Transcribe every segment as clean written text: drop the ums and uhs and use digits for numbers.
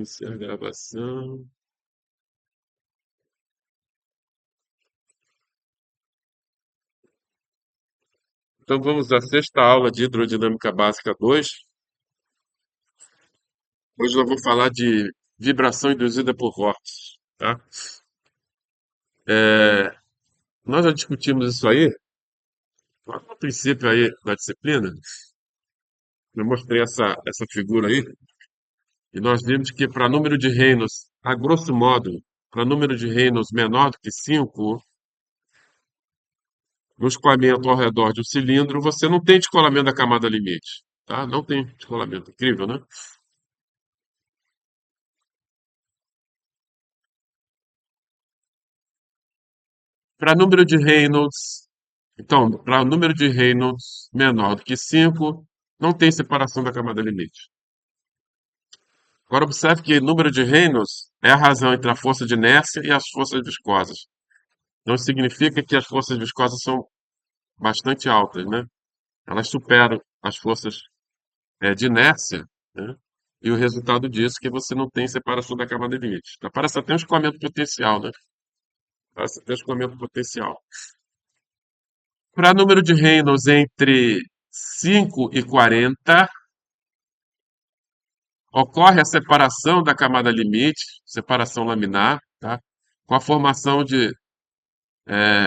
Iniciar a gravação. Então vamos à sexta aula de Hidrodinâmica Básica 2. Hoje nós vamos falar de vibração induzida por vórtices, tá? Nós já discutimos isso aí, lá no princípio aí da disciplina. Eu mostrei essa figura aí, e nós vimos que para número de Reynolds, a grosso modo, para número de Reynolds menor do que 5, no escoamento ao redor de um cilindro, você não tem descolamento da camada limite, tá? Não tem descolamento. Incrível, né? Para número de Reynolds, então, para número de Reynolds menor do que 5, não tem separação da camada limite. Agora, observe que número de Reynolds é a razão entre a força de inércia e as forças viscosas. Então, isso significa que as forças viscosas são bastante altas, né? Elas superam as forças de inércia, né? E o resultado disso é que você não tem separação da camada limite. Então, parece até um escoamento potencial, né? Parece até um escoamento potencial. Para número de Reynolds entre 5 e 40, ocorre a separação da camada limite, separação laminar, tá? Com a formação de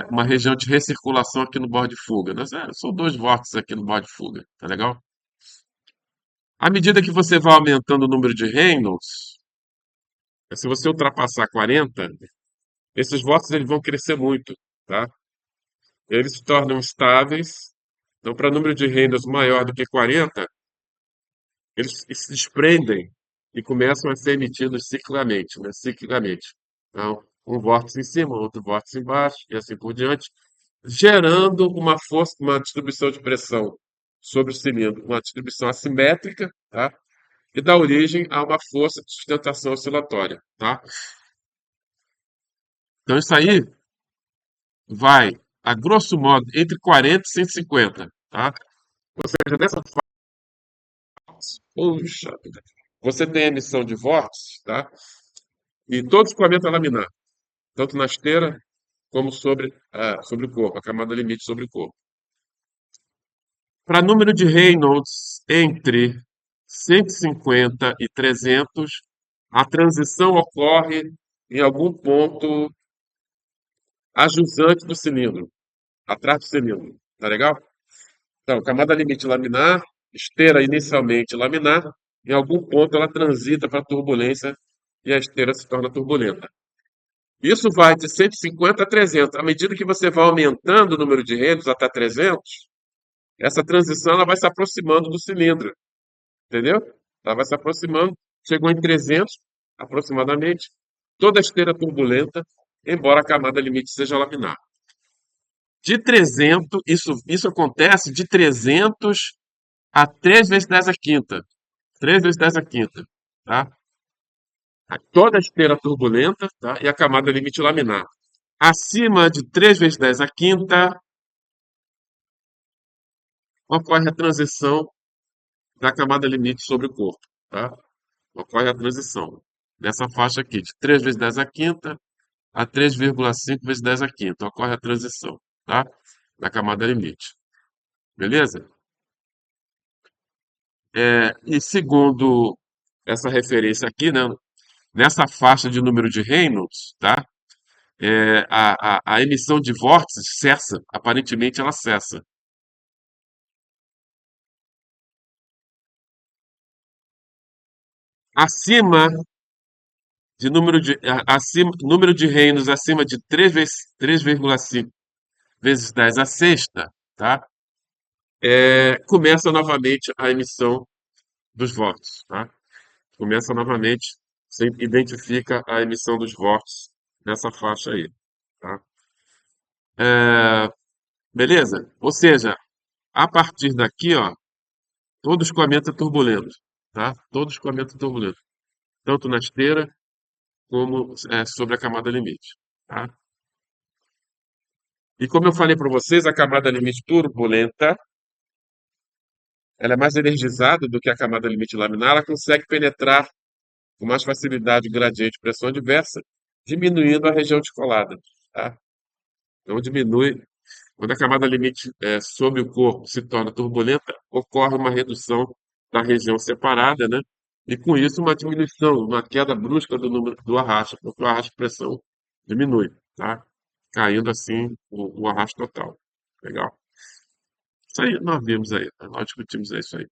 uma região de recirculação aqui no bordo de fuga, né? São dois vórtices aqui no bordo de fuga, tá legal? À medida que você vai aumentando o número de Reynolds, se você ultrapassar 40, esses vórtices eles vão crescer muito, tá? Eles se tornam estáveis. Então, para número de Reynolds maior do que 40, eles se desprendem e começam a ser emitidos ciclicamente, né? Ciclicamente. Então, um vórtice em cima, outro vórtice embaixo, e assim por diante, gerando uma força, uma distribuição de pressão sobre o cilindro, uma distribuição assimétrica, tá? E dá origem a uma força de sustentação oscilatória, tá? Então, isso aí vai, a grosso modo, entre 40 e 150, tá? Ou seja, dessa puxa, você tem a emissão de vórtices, tá? E todo escoamento é laminar, tanto na esteira como sobre o corpo, a camada limite sobre o corpo. Para número de Reynolds entre 150 e 300, a transição ocorre em algum ponto ajusante do cilindro, atrás do cilindro. Tá legal? Então, camada limite laminar, esteira inicialmente laminar, em algum ponto ela transita para turbulência e a esteira se torna turbulenta. Isso vai de 150 a 300. À medida que você vai aumentando o número de Reynolds até 300, essa transição ela vai se aproximando do cilindro, entendeu? Ela vai se aproximando, chegou em 300 aproximadamente, toda a esteira turbulenta, embora a camada limite seja laminar. De 300, isso acontece de 300 a 3 vezes 10 a quinta. 3 vezes 10 a quinta, tá? Toda a esteira turbulenta, tá? E a camada limite laminar. Acima de 3 vezes 10 a quinta, ocorre a transição da camada limite sobre o corpo, tá? Ocorre a transição nessa faixa aqui, de 3 vezes 10 a quinta a 3,5 vezes 10 a quinta. Ocorre a transição, tá? Da camada limite. Beleza? E segundo essa referência aqui, né, nessa faixa de número de Reynolds, tá? A emissão de vórtices cessa, aparentemente ela cessa. Acima número de Reynolds acima de 3,5 vezes 10 a sexta, tá? Começa novamente a emissão dos vórtices, tá? Começa novamente, você identifica a emissão dos vórtices nessa faixa aí, tá? Beleza? Ou seja, a partir daqui, ó, todo escoamento é turbulento, tá? Todo escoamento é turbulento, tanto na esteira como sobre a camada limite, tá? E como eu falei para vocês, a camada limite turbulenta, ela é mais energizada do que a camada limite laminar, ela consegue penetrar com mais facilidade o gradiente de pressão adversa, diminuindo a região descolada. Tá? Então, diminui. Quando a camada limite sob o corpo se torna turbulenta, ocorre uma redução da região separada, né? E com isso uma diminuição, uma queda brusca do número do arrasto, porque o arrasto de pressão diminui, tá? Caindo assim o arrasto total. Legal. Isso aí nós vimos aí, né? Nós discutimos isso aí.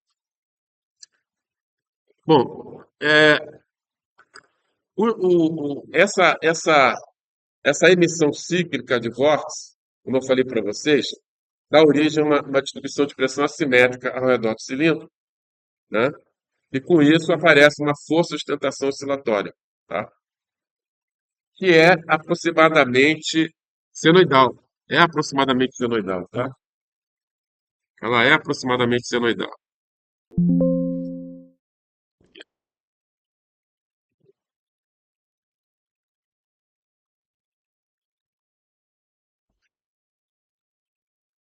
Bom, essa emissão cíclica de vórtice, como eu falei para vocês, dá origem a uma distribuição de pressão assimétrica ao redor do cilindro, né? E com isso aparece uma força de sustentação oscilatória, tá? Que é aproximadamente senoidal. É aproximadamente senoidal, tá? Ela é aproximadamente senoidal.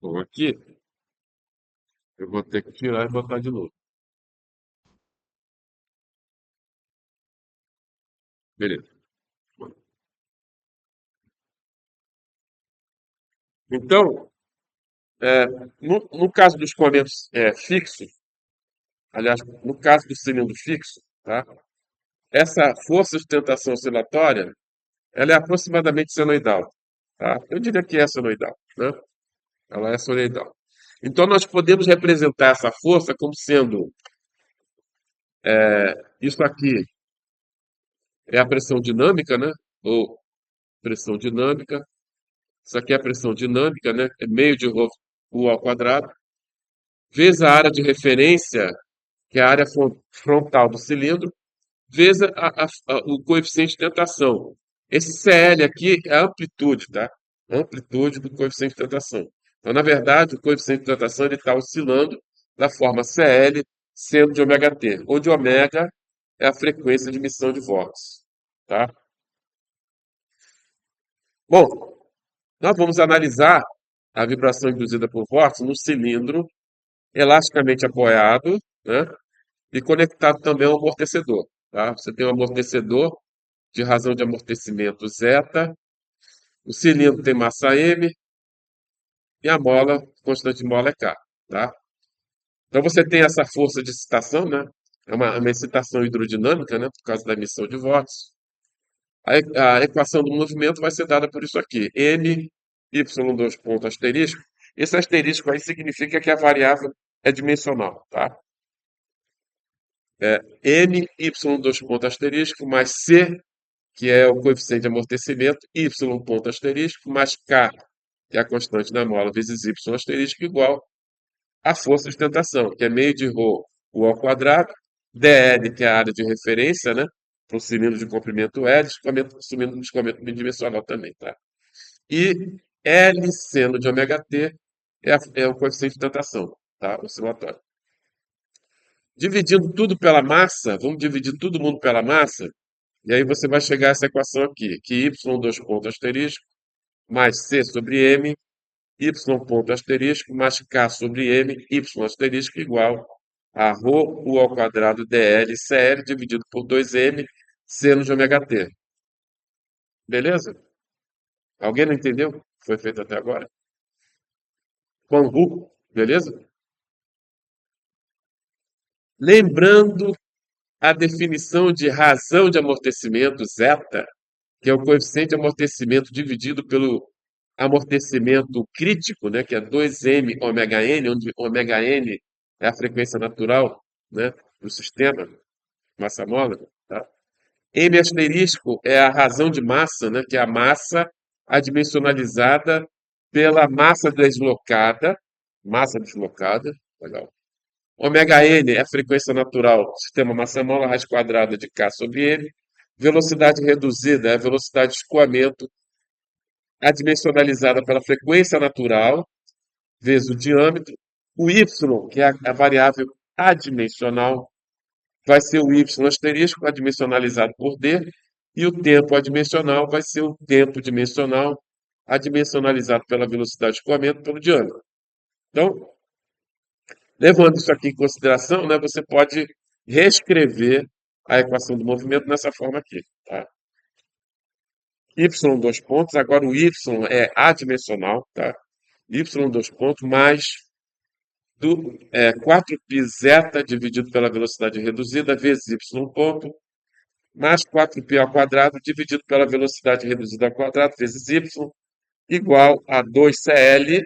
Bom, aqui eu vou ter que tirar e botar de novo. Beleza. Então, é, no caso dos escoamentos fixos, aliás, no caso do cilindro fixo, tá? Essa força de sustentação oscilatória, ela é aproximadamente senoidal, tá? Eu diria que é senoidal, né? Ela é senoidal. Então, nós podemos representar essa força como sendo isso aqui é a pressão dinâmica, né? Ou pressão dinâmica. Isso aqui é a pressão dinâmica, né? É meio de rho U ao quadrado, vezes a área de referência, que é a área frontal do cilindro, vezes o coeficiente de tentação. Esse CL aqui é a amplitude, tá? A amplitude do coeficiente de tentação. Então, na verdade, o coeficiente de tentação está oscilando da forma CL sendo de ômega t, onde ômega é a frequência de emissão de vórtice, tá? Bom, nós vamos analisar a vibração induzida por vórtice no cilindro elasticamente apoiado, né? E conectado também ao amortecedor, tá? Você tem um amortecedor de razão de amortecimento zeta, o cilindro tem massa m e a mola, constante de mola é K, tá? Então você tem essa força de excitação, né? É uma excitação hidrodinâmica, né? Por causa da emissão de vórtice. A equação do movimento vai ser dada por isso aqui, m y2 ponto asterisco. Esse asterisco aí significa que a variável é dimensional, tá? M y2 ponto asterisco mais c, que é o coeficiente de amortecimento, y ponto asterisco mais k, que é a constante da mola, vezes y asterisco, igual a força de tentação, que é meio de ρ U ao quadrado, dl, que é a área de referência, né? Para o cilindro de comprimento L, cilindro de escoamento bidimensional também, tá? E L seno de ômega t é o coeficiente de tentação, tá? Oscilatório. Dividindo tudo pela massa, vamos dividir todo mundo pela massa, e aí você vai chegar a essa equação aqui, que y, dois pontos asterisco, mais c sobre m, y ponto asterisco, mais k sobre m, y asterisco igual a ρ U ao quadrado dl CL dividido por 2m seno de ômega t. Beleza? Alguém não entendeu o que foi feito até agora? Convu, beleza? Lembrando a definição de razão de amortecimento zeta, que é o coeficiente de amortecimento dividido pelo amortecimento crítico, né, que é 2m ômega n, onde ômega n é a frequência natural, né, do sistema, massa móvel, tá? M asterisco é a razão de massa, né, que é a massa adimensionalizada pela massa deslocada, legal. Ômega n é a frequência natural do sistema massa móvel, raiz quadrada de K sobre M. Velocidade reduzida é a velocidade de escoamento adimensionalizada pela frequência natural, vezes o diâmetro. O y, que é a variável adimensional, vai ser o y asterisco adimensionalizado por d, e o tempo adimensional vai ser o tempo dimensional adimensionalizado pela velocidade de escoamento pelo diâmetro. Então, levando isso aqui em consideração, né, você pode reescrever a equação do movimento nessa forma aqui, tá? Y dois pontos, agora o Y é adimensional, tá? Y dois pontos mais 4π zeta dividido pela velocidade reduzida vezes Y ponto, mais 4π ao quadrado dividido pela velocidade reduzida ao quadrado vezes Y, igual a 2CL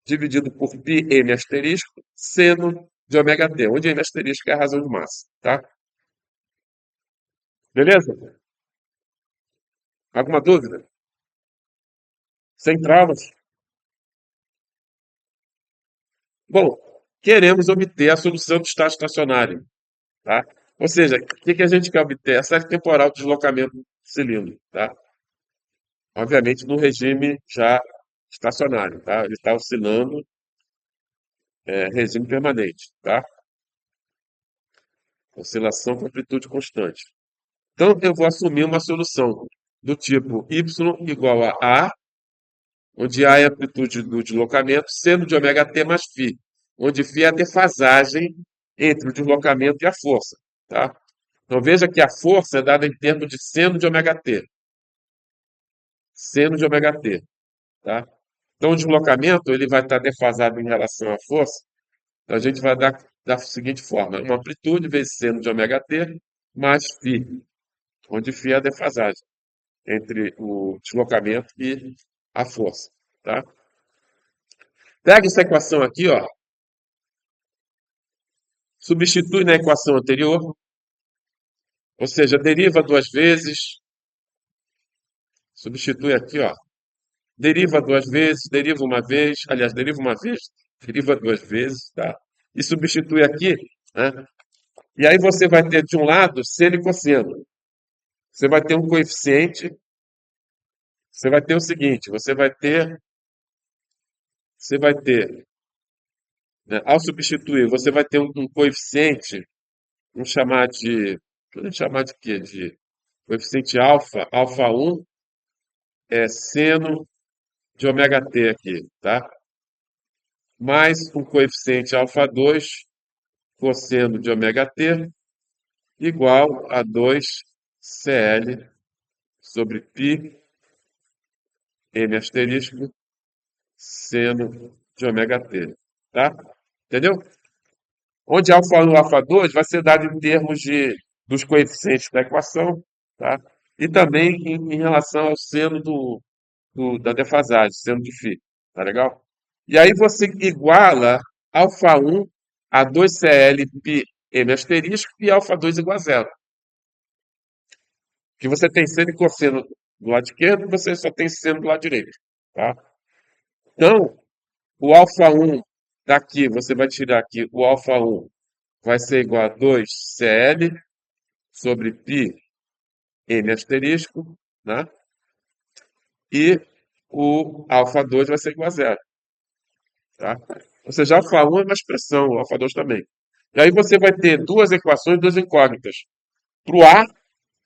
dividido por πm asterisco, seno de ômega t, onde m asterisco é a razão de massa, tá? Beleza? Alguma dúvida? Sem traumas? Bom, queremos obter a solução do estado estacionário, tá? Ou seja, o que que a gente quer obter? A série temporal do deslocamento do cilindro, tá? Obviamente no regime já estacionário, tá? Ele está oscilando, regime permanente, tá? Oscilação com amplitude constante. Então, eu vou assumir uma solução do tipo y igual a A, onde A é a amplitude do deslocamento, seno de ômega t mais φ, onde φ é a defasagem entre o deslocamento e a força, tá? Então, veja que a força é dada em termos de seno de ômega t, seno de ômega t, tá? Então, o deslocamento ele vai estar defasado em relação à força. Então, a gente vai dar da seguinte forma: uma amplitude vezes seno de ômega t mais φ, onde φ é a defasagem entre o deslocamento e a força, tá? Pega essa equação aqui, ó, substitui na equação anterior, ou seja, deriva duas vezes, substitui aqui, ó, deriva duas vezes, deriva uma vez, aliás, deriva uma vez, deriva duas vezes, tá? E substitui aqui, né? E aí você vai ter de um lado seno e cosseno. Você vai ter um coeficiente, você vai ter o seguinte, você vai ter, né, ao substituir, você vai ter um coeficiente, vamos chamar de quê? De coeficiente alfa, alfa um é seno de ômega t aqui, tá? Mais um coeficiente alfa 2 cosseno de ômega t, igual a 2CL sobre π m asterisco seno de ômega t, tá? Entendeu? Onde alfa1 e alfa2 vai ser dado em termos dos coeficientes da equação, tá? E também em relação ao seno da defasagem, seno de φ, tá legal? E aí você iguala alfa1 a 2CL π m asterisco e alfa2 igual a zero. Que você tem seno e cosseno do lado esquerdo, você só tem seno do lado direito, tá? Então, o alfa1 daqui, você vai tirar aqui o alfa1 vai ser igual a 2CL sobre π m asterisco, né? E o alfa2 vai ser igual a zero, tá? Ou seja, alfa1 é uma expressão, o alfa2 também. E aí você vai ter duas equações, duas incógnitas. Para o A,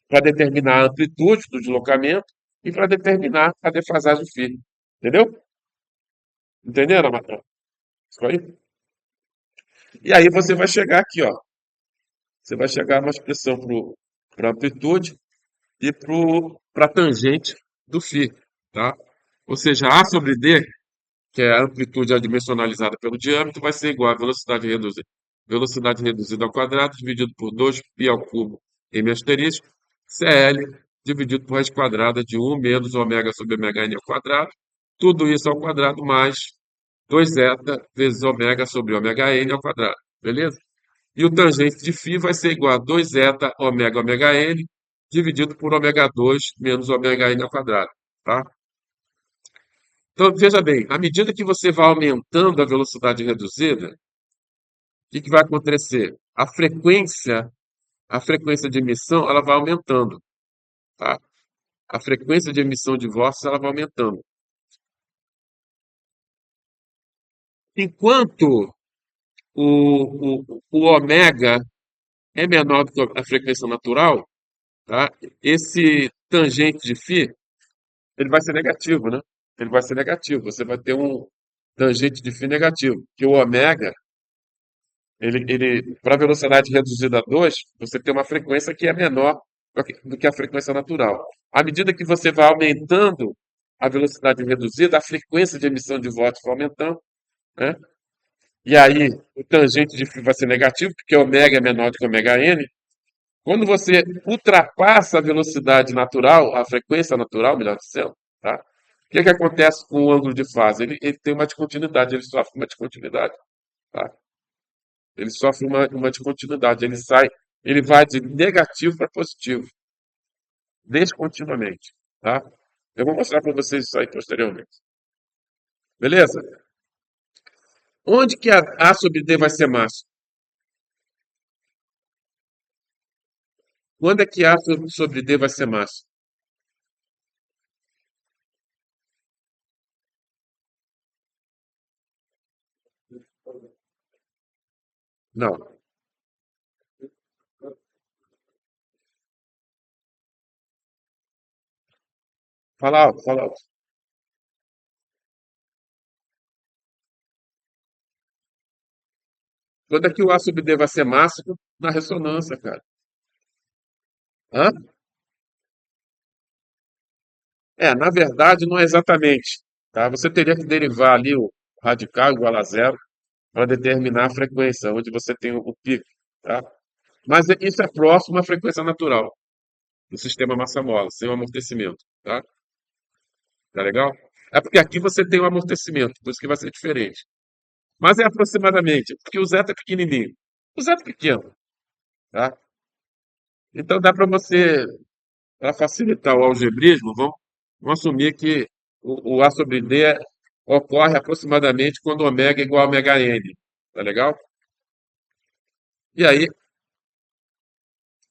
para determinar a amplitude do deslocamento e para determinar a defasagem φ. Entendeu? Entenderam, Matheus? Isso aí? E aí você vai chegar aqui, ó. Você vai chegar a uma expressão para a amplitude e para a tangente do φ, tá? Ou seja, A sobre D, que é a amplitude adimensionalizada pelo diâmetro, vai ser igual a velocidade reduzida ao quadrado, dividido por 2π ao cubo m asterisco, CL, dividido por raiz quadrada de 1 menos ômega sobre ômega n ao quadrado, tudo isso ao quadrado mais 2 zeta vezes ômega sobre ômega n ao quadrado, beleza? E o tangente de φ vai ser igual a 2 zeta ômega ômega n, dividido por ômega 2 menos ômega n ao quadrado, tá? Então, veja bem, à medida que você vai aumentando a velocidade reduzida, o que vai acontecer? A frequência de emissão, ela vai aumentando, tá? A frequência de emissão de vórtices, ela vai aumentando. Enquanto o ômega é menor do que a frequência natural, tá? Esse tangente de φ, ele vai ser negativo, né? Ele vai ser negativo. Você vai ter um tangente de φ negativo, que o ômega Para velocidade reduzida a 2, você tem uma frequência que é menor do que a frequência natural. À medida que você vai aumentando a velocidade reduzida, a frequência de emissão de votos vai aumentando, né? E aí o tangente de φ vai ser negativo, porque ômega é menor do que ômega n. Quando você ultrapassa a velocidade natural, a frequência natural, melhor dizendo, tá? O que que acontece com o ângulo de fase? Ele tem uma descontinuidade, ele sofre uma descontinuidade, tá? Ele sofre uma descontinuidade, ele vai de negativo para positivo, descontinuamente, tá? Eu vou mostrar para vocês isso aí posteriormente. Beleza? Onde que A sobre D vai ser máximo? Quando é que A sobre D vai ser máximo? Não. Fala alto, fala alto. Quando é que o A sobre D vai ser máximo? Na ressonância, cara. Hã? Na verdade, não é exatamente. Tá? Você teria que derivar ali o radical igual a zero para determinar a frequência, onde você tem o pico. Tá? Mas isso é próximo à frequência natural do sistema massa-mola, sem o amortecimento. Tá legal? É porque aqui você tem o amortecimento, por isso que vai ser diferente. Mas é aproximadamente, porque o zeta é pequenininho. O zeta é pequeno, tá? Então dá para você, para facilitar o algebrismo, vamos assumir que o A sobre D ocorre aproximadamente quando ômega é igual a ômega n. Tá legal? E aí,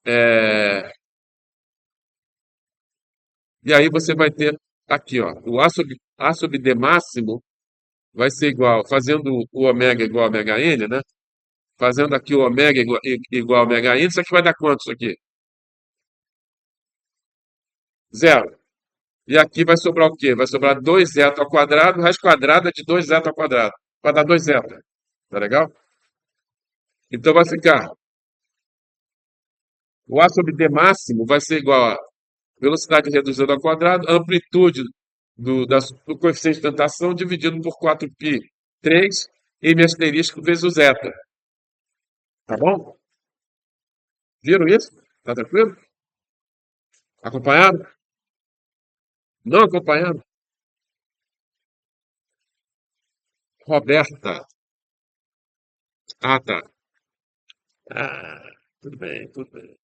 é, você vai ter aqui, ó, o A sobre D máximo vai ser igual, fazendo o ômega igual a ômega n, né? Fazendo aqui o ômega igual a ômega n, isso aqui vai dar quanto isso aqui? Zero. E aqui vai sobrar o quê? Vai sobrar 2 zeta ao quadrado, raiz quadrada de 2 zeta ao quadrado. Vai dar 2 zeta. Tá legal? Então vai ficar, o A sobre D máximo vai ser igual a velocidade reduzida ao quadrado, amplitude do coeficiente de tentação dividido por 4π, 3, m asterisco vezes o zeta. Tá bom? Viram isso? Tá tranquilo? Acompanhado? Não acompanhado? Roberta. Ah, tá. Ah, tudo bem, tudo bem.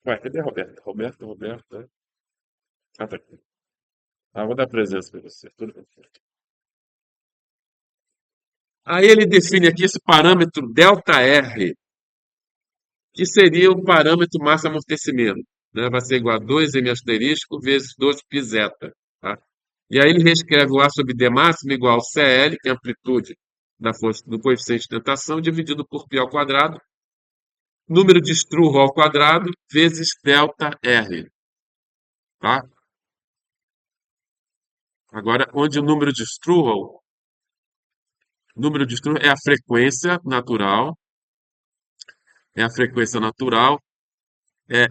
Ué, cadê a Roberta? Roberta. Ah, tá aqui. Ah, vou dar presença para você. Tudo bem. Aí ele define aqui esse parâmetro ΔR, que seria o parâmetro massa-amortecimento, né? Vai ser igual a 2m asterisco vezes 2π zeta, tá? E aí ele reescreve o A sobre D máximo igual ao CL, que é a amplitude da força do coeficiente de tentação, dividido por π ao quadrado, número de Struve ao quadrado, vezes ΔR, tá? Agora, onde o número de Struve é a frequência natural,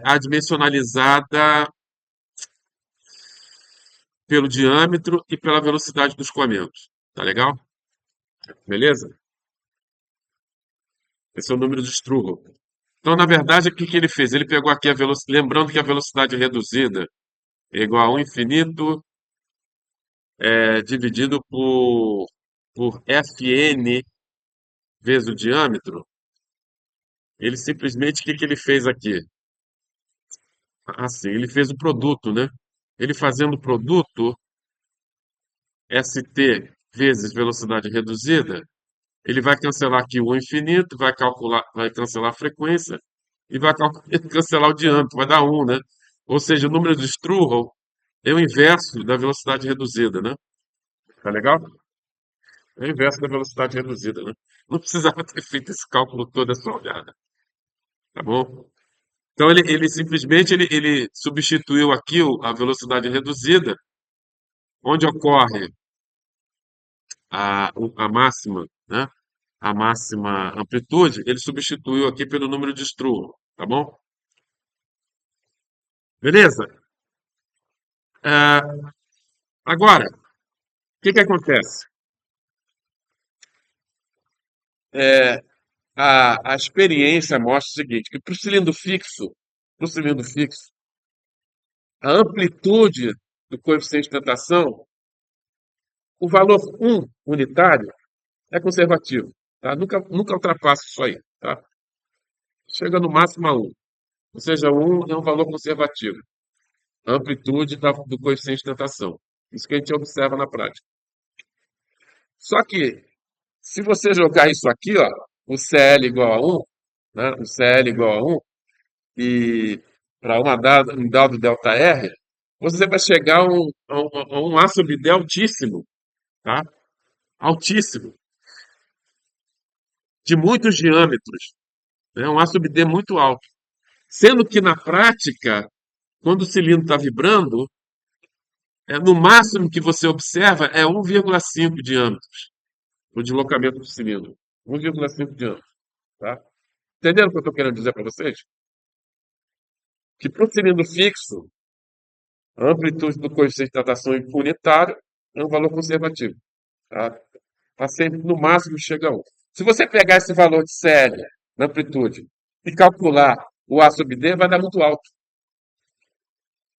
adimensionalizada pelo diâmetro e pela velocidade dos escoamentos. Tá legal? Beleza? Esse é o número de Struve. Então, na verdade, o que que ele fez? Ele pegou aqui a velocidade, lembrando que a velocidade reduzida é igual a 1 infinito dividido por Fn vezes o diâmetro. Ele simplesmente, o que que ele fez aqui? Assim, ele fez o produto, né? Ele fazendo o produto, St vezes velocidade reduzida, ele vai cancelar aqui o infinito, vai cancelar a frequência e vai cancelar o diâmetro, vai dar 1, né? Ou seja, o número de Struve é o inverso da velocidade reduzida, né? Tá legal? É o inverso da velocidade reduzida, né? Não precisava ter feito esse cálculo todo, é só olhar, né? Tá bom? Então ele simplesmente ele substituiu aqui a velocidade reduzida, onde ocorre a máxima né? A máxima amplitude, ele substituiu aqui pelo número de Struve, tá bom? Beleza? É, agora, o que que acontece? É, a experiência mostra o seguinte, que para o cilindro fixo, a amplitude do coeficiente de tentação, o valor um unitário é conservativo, tá? Nunca ultrapassa isso aí, tá? Chega no máximo a 1. Ou seja, 1 é um valor conservativo. A amplitude do coeficiente de tentação. Isso que a gente observa na prática. Só que, se você jogar isso aqui, ó, o CL igual a 1, né? O CL igual a 1, e para um dado delta R, você vai chegar a um A sub D altíssimo, tá? Altíssimo, de muitos diâmetros, né? Um A sub D muito alto. Sendo que na prática, quando o cilindro está vibrando, no máximo que você observa é 1,5 diâmetros, o deslocamento do cilindro. 1,5 diâmetros, tá? Entenderam o que eu estou querendo dizer para vocês? Que para o cilindro fixo, a amplitude do coeficiente de datação unitário é um valor conservativo. Tá? Tá sempre, no máximo, chega a 1. Se você pegar esse valor de série na amplitude e calcular o A sub D, vai dar muito alto.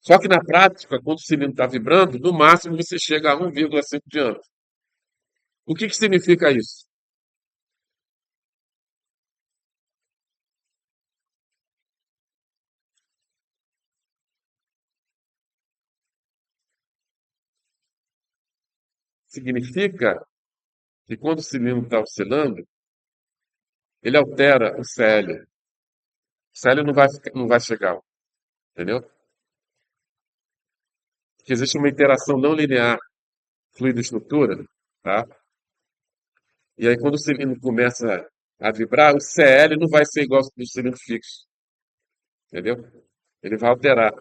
Só que na prática, quando o cilindro está vibrando, no máximo você chega a 1,5 diâmetro. O que que significa isso? Significa que quando o cilindro está oscilando, ele altera o CL. O CL não vai chegar, entendeu? Porque existe uma interação não linear fluido-estrutura, tá? E aí quando o cilindro começa a vibrar, o CL não vai ser igual ao do cilindro fixo, entendeu? Ele vai alterar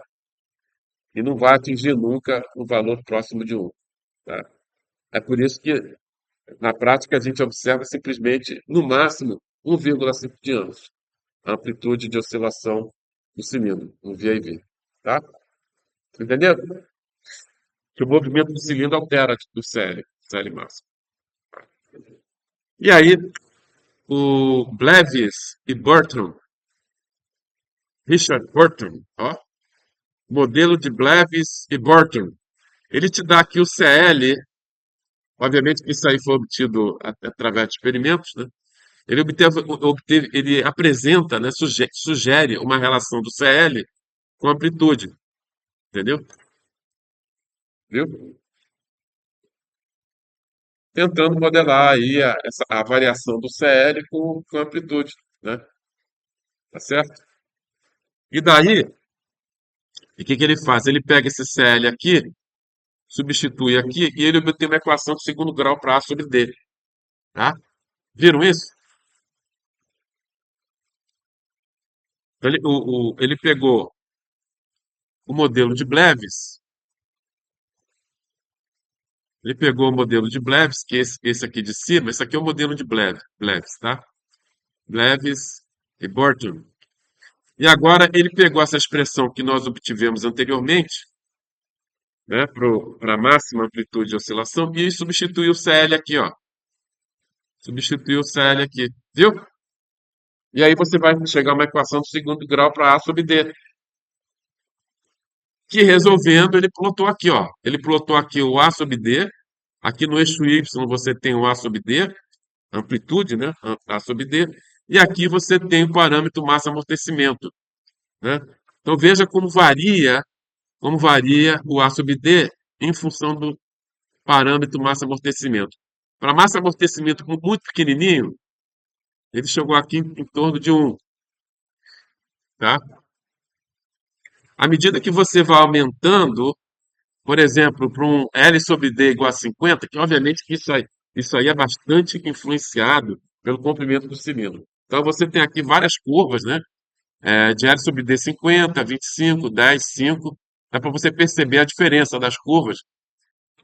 e não vai atingir nunca um valor próximo de 1, tá? É por isso que na prática a gente observa simplesmente, no máximo, 1,5 diâmetros, a amplitude de oscilação do cilindro, no VIV, tá? Entendeu? Que o movimento do cilindro altera do CL máximo. E aí, o Blevis e Burton, Richard Burton, ó, modelo de Blevis e Burton, ele te dá aqui o CL, obviamente que isso aí foi obtido através de experimentos, né? Ele apresenta, né, sugere uma relação do CL com amplitude, entendeu? Viu? Tentando modelar aí a variação do CL com amplitude, né? Tá certo? E daí, o que que ele faz? Ele pega esse CL aqui, substitui aqui e ele obtém uma equação de segundo grau para A sobre D, tá? Viram isso? Ele pegou o modelo de Blevis, ele pegou o modelo de Blevis, que é esse aqui de cima, esse aqui é o modelo de Blevis, tá? Blevis e Burton. E agora ele pegou essa expressão que nós obtivemos anteriormente, né, para a máxima amplitude de oscilação, e substituiu o CL aqui, ó. Substituiu o CL aqui, viu? E aí você vai chegar a uma equação de segundo grau para A sobre D, que resolvendo ele plotou aqui, ó. Ele plotou aqui o A sobre D, aqui no eixo Y você tem o A sobre D, amplitude, né? A sobre D, e aqui você tem o parâmetro massa-amortecimento, né? Então veja como varia o A sobre D em função do parâmetro massa-amortecimento. Para massa-amortecimento muito pequenininho, ele chegou aqui em torno de 1, tá? À medida que você vai aumentando, por exemplo, para um L sobre D igual a 50, que obviamente que isso aí é bastante influenciado pelo comprimento do cilindro. Então você tem aqui várias curvas, né? De L sobre D 50, 25, 10, 5. Dá para você perceber a diferença das curvas,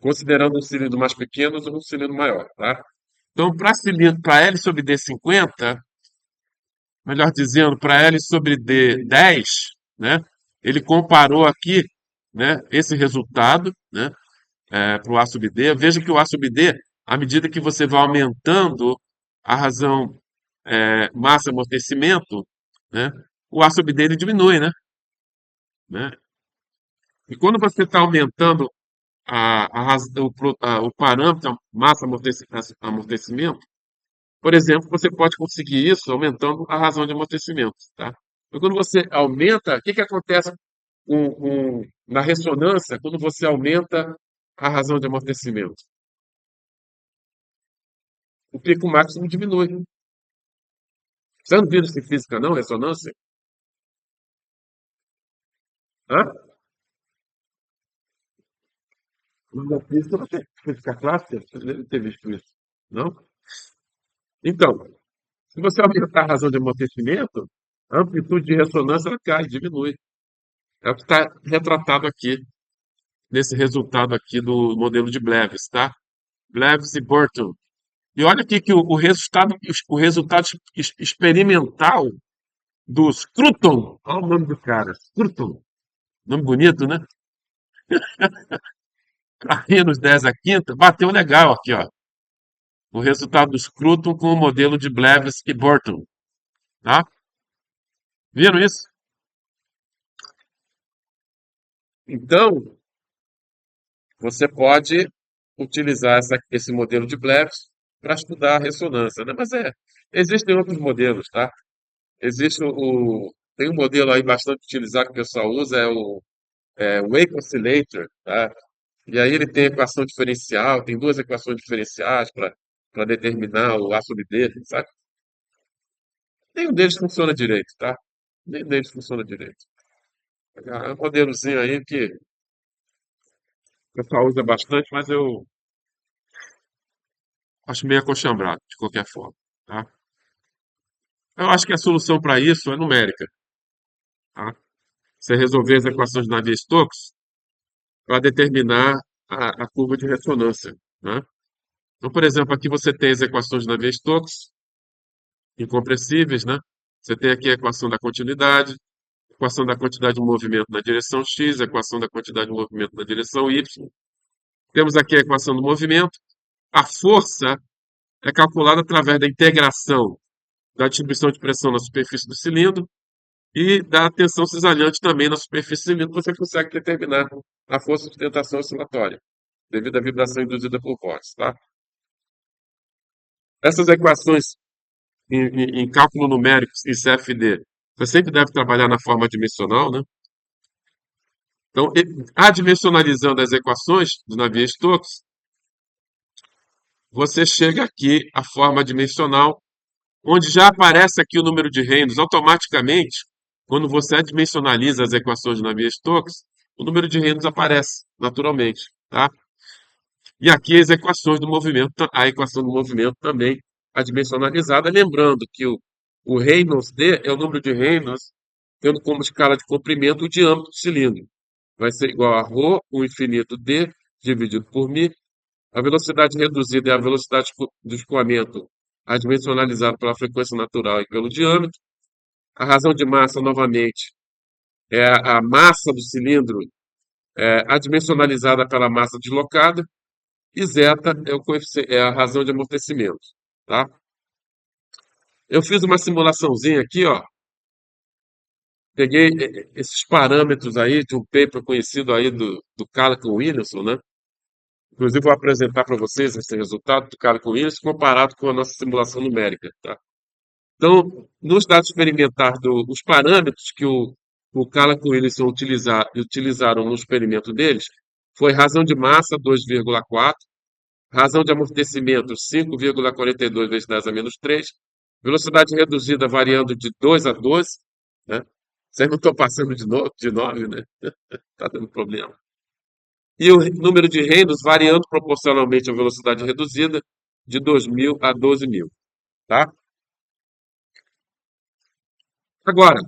considerando um cilindro mais pequeno e um cilindro maior, tá? Então, para L sobre D50, melhor dizendo, para L sobre D10, né, ele comparou aqui, né, esse resultado, né, para o A sub D. Veja que o A sub D, à medida que você vai aumentando a razão massa amortecimento, né, o A sub D ele diminui, né? E quando você está aumentando o parâmetro massa amortecimento, por exemplo, você pode conseguir isso aumentando a razão de amortecimento, tá? Então, quando você aumenta, o que que acontece na ressonância quando você aumenta a razão de amortecimento? O pico máximo diminui. Você não viu isso em física, não? Ressonância? Hã? Na física, física clássica, você deve ter visto isso. Não? Então, se você aumentar a razão de amortecimento, a amplitude de ressonância ela cai, diminui. É o que está retratado aqui, nesse resultado aqui do modelo de Bleves, tá? Bleves e Burton. E olha aqui que o resultado experimental do Scruton, olha o nome do cara, Scruton, nome bonito, né? Carrinhos 10 a quinta, bateu legal aqui, ó. O resultado do Scruton com o modelo de Bleves e Burton, tá? Viram isso? Então, você pode utilizar esse modelo de Bleves para estudar a ressonância, né? Mas existem outros modelos, tá? Tem um modelo aí bastante utilizado que o pessoal usa, é o Wake Oscillator, tá? E aí ele tem equação diferencial, tem duas equações diferenciais para determinar o A sub D, sabe? Nenhum deles funciona direito, tá? Nenhum deles funciona direito. É um modelozinho aí que o pessoal usa bastante, mas eu acho meio acochambrado, de qualquer forma, tá? Eu acho que a solução para isso é numérica, tá? Você resolver as equações de Navier-Stokes para determinar a curva de ressonância, né? Então, por exemplo, aqui você tem as equações de Navier-Stokes incompressíveis, né? Você tem aqui a equação da continuidade, equação da quantidade de movimento na direção x, equação da quantidade de movimento na direção y. Temos aqui a equação do movimento. A força é calculada através da integração da distribuição de pressão na superfície do cilindro e da tensão cisalhante também na superfície do cilindro. Você consegue determinar a força de sustentação oscilatória devido à vibração induzida por vórtice, tá? Essas equações em cálculo numérico em CFD, você sempre deve trabalhar na forma dimensional, né? Então, adimensionalizando as equações do Navier-Stokes, você chega aqui à forma dimensional, onde já aparece aqui o número de Reynolds automaticamente. Quando você adimensionaliza as equações de Navier-Stokes, o número de Reynolds aparece naturalmente, tá? E aqui as equações do movimento, a equação do movimento também adimensionalizada, lembrando que o Reynolds D é o número de Reynolds tendo como escala de comprimento o diâmetro do cilindro. Vai ser igual a ρ, o infinito D, dividido por μ. A velocidade reduzida é a velocidade do escoamento adimensionalizada pela frequência natural e pelo diâmetro. A razão de massa, novamente, é a massa do cilindro adimensionalizada pela massa deslocada. E zeta é a razão de amortecimento, tá? Eu fiz uma simulaçãozinha aqui, ó. Peguei esses parâmetros aí de um paper conhecido aí do Callaghan Williamson, né? Inclusive, vou apresentar para vocês esse resultado do Callaghan Williamson comparado com a nossa simulação numérica, tá? Então, nos dados experimentais, os parâmetros que o Callaghan Williamson utilizaram no experimento deles foi razão de massa 2,4, razão de amortecimento 5,42 vezes 10 a menos 3, velocidade reduzida variando de 2 a 12, né? Vocês não estão passando de 9, né? Está dando problema. E o número de Reynolds variando proporcionalmente à velocidade reduzida de 2.000 a 12.000, tá? Agora,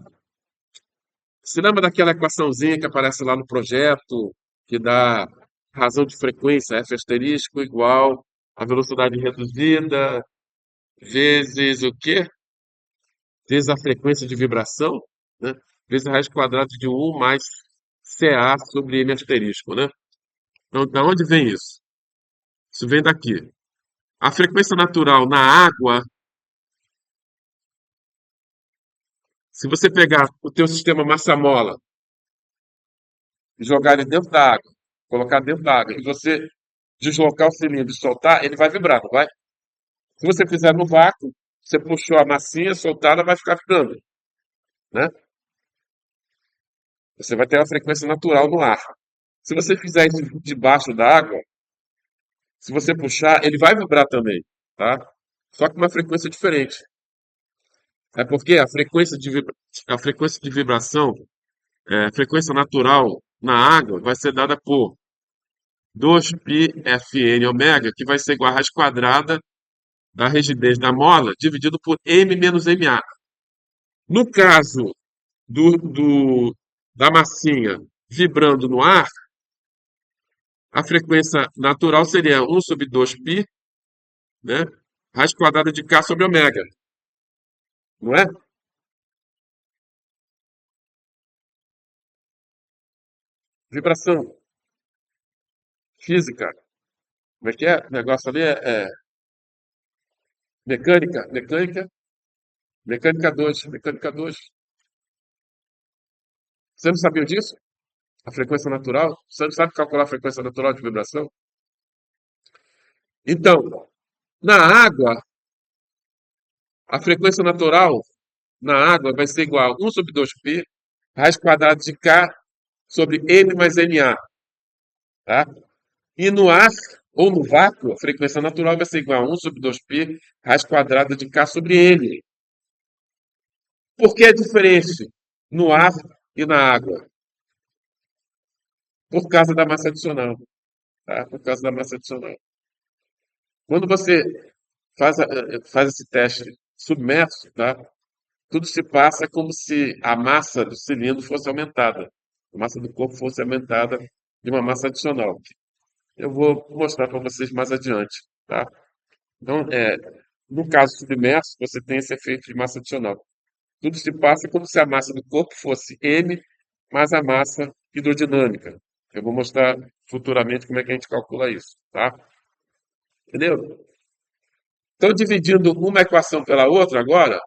se lembra daquela equaçãozinha que aparece lá no projeto, que dá razão de frequência F asterístico igual A velocidade reduzida vezes o quê? Vezes a frequência de vibração, né? Vezes a raiz quadrada de um mais CA sobre M asterisco, né? Então, da onde vem isso? Isso vem daqui. A frequência natural na água, se você pegar o teu sistema massa-mola e jogar ele dentro da água, colocar dentro da água, e você deslocar o cilindro e soltar, ele vai vibrar, não vai? Se você fizer no vácuo, você puxou a massinha, soltar, ela vai ficar vibrando, né? Você vai ter uma frequência natural no ar. Se você fizer isso debaixo da água, se você puxar, ele vai vibrar também, tá? Só que uma frequência diferente. É porque a frequência de vibração, a frequência natural na água vai ser dada por 2πfn ômega, que vai ser igual a raiz quadrada da rigidez da mola, dividido por m menos ma. No caso da massinha vibrando no ar, a frequência natural seria 1 sobre 2π, né? Raiz quadrada de K sobre ômega, não é? Vibração física. Como é que é? O negócio ali é mecânica 2, mecânica 2. Você não sabia disso? A frequência natural? Você não sabe calcular a frequência natural de vibração? Então, na água, a frequência natural na água vai ser igual a 1 sobre 2π, raiz quadrada de K sobre N mais NA, tá? E no ar, ou no vácuo, a frequência natural vai ser igual a 1 sobre 2π, raiz quadrada de K sobre N. Por que é diferente no ar e na água? Por causa da massa adicional, tá? Por causa da massa adicional. Quando você faz esse teste submerso, tá? Tudo se passa como se a massa do cilindro fosse aumentada, a massa do corpo fosse aumentada de uma massa adicional. Eu vou mostrar para vocês mais adiante, tá? Então, no caso submerso, você tem esse efeito de massa adicional. Tudo se passa como se a massa do corpo fosse m mais a massa hidrodinâmica. Eu vou mostrar futuramente como é que a gente calcula isso, tá? Entendeu? Então, dividindo uma equação pela outra agora,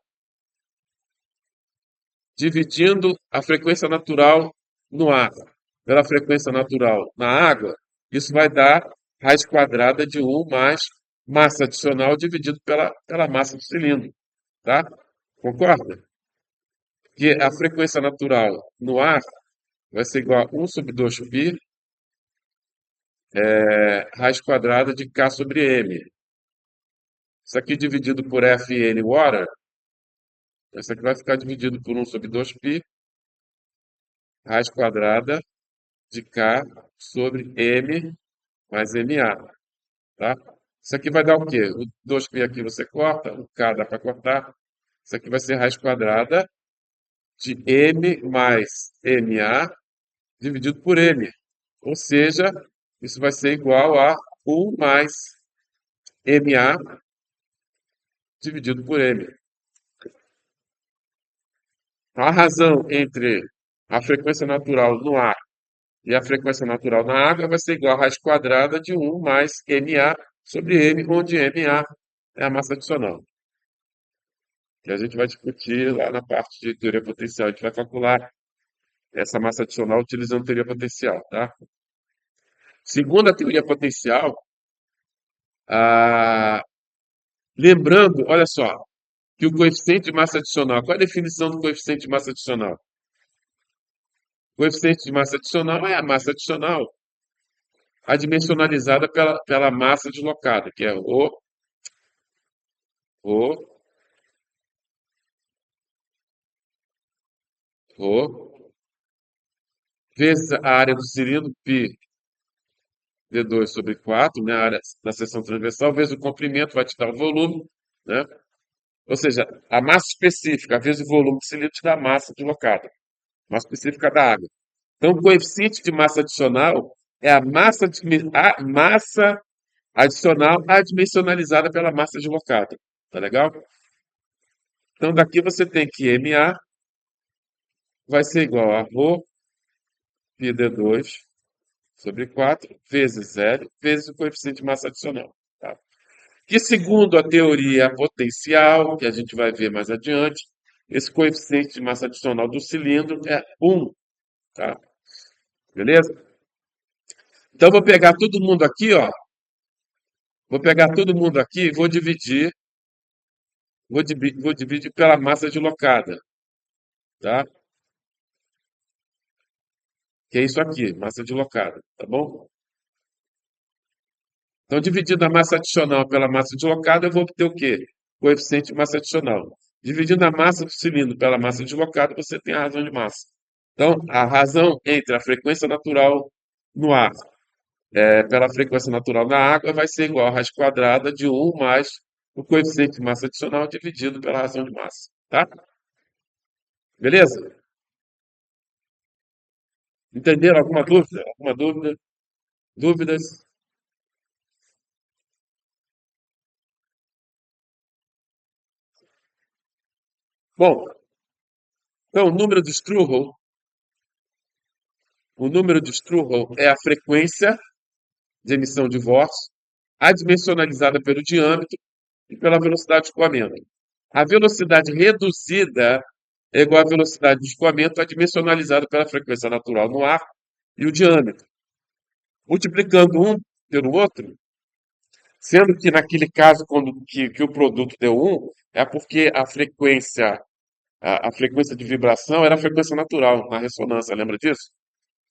dividindo a frequência natural no ar pela frequência natural na água, isso vai dar raiz quadrada de 1 mais massa adicional dividido pela massa do cilindro, tá? Concorda? Que a frequência natural no ar vai ser igual a 1 sobre 2π, raiz quadrada de K sobre M. Isso aqui dividido por Fn water, isso aqui vai ficar dividido por 1 sobre 2π, raiz quadrada de K sobre M mais Ma, tá? Isso aqui vai dar o quê? O 2π aqui você corta, o K dá para cortar. Isso aqui vai ser raiz quadrada de M mais Ma dividido por M. Ou seja, isso vai ser igual a 1 mais Ma dividido por M. A razão entre a frequência natural no ar e a frequência natural na água vai ser igual a raiz quadrada de 1 mais Ma sobre M, onde Ma é a massa adicional. Que a gente vai discutir lá na parte de teoria potencial. A gente vai calcular essa massa adicional utilizando teoria potencial, tá? Segundo a teoria potencial, ah, lembrando, olha só, que o coeficiente de massa adicional, qual é a definição do coeficiente de massa adicional? O coeficiente de massa adicional é a massa adicional adimensionalizada pela massa deslocada, que é o, o, vezes a área do cilindro, π d2 sobre 4, né, a área da seção transversal, vezes o comprimento, vai te dar o volume, né? Ou seja, a massa específica vezes o volume do cilindro te dá a massa deslocada, massa específica da água. Então, o coeficiente de massa adicional é a massa adicional adimensionalizada pela massa deslocada. Tá legal? Então, daqui você tem que MA vai ser igual a ρ π d2 sobre 4 vezes L vezes o coeficiente de massa adicional. Tá? Que, segundo a teoria potencial, que a gente vai ver mais adiante, esse coeficiente de massa adicional do cilindro é 1. Tá? Beleza? Então, vou pegar todo mundo aqui, ó. Vou pegar todo mundo aqui e vou dividir pela massa deslocada, tá? Que é isso aqui, massa deslocada, tá bom? Então, dividindo a massa adicional pela massa deslocada, eu vou obter o quê? Coeficiente de massa adicional. Dividindo a massa do cilindro pela massa deslocada, você tem a razão de massa. Então, a razão entre a frequência natural no ar pela frequência natural na água vai ser igual a raiz quadrada de 1 mais o coeficiente de massa adicional dividido pela razão de massa. Tá? Beleza? Entenderam alguma dúvida? Alguma dúvida? Dúvidas? Bom, então o número de Strouhal é a frequência de emissão de vórtice adimensionalizada pelo diâmetro e pela velocidade de escoamento. A velocidade reduzida é igual à velocidade de escoamento adimensionalizada pela frequência natural no ar e o diâmetro. Multiplicando um pelo outro, sendo que naquele caso, que o produto deu 1, é porque a frequência de vibração era a frequência natural na ressonância, lembra disso?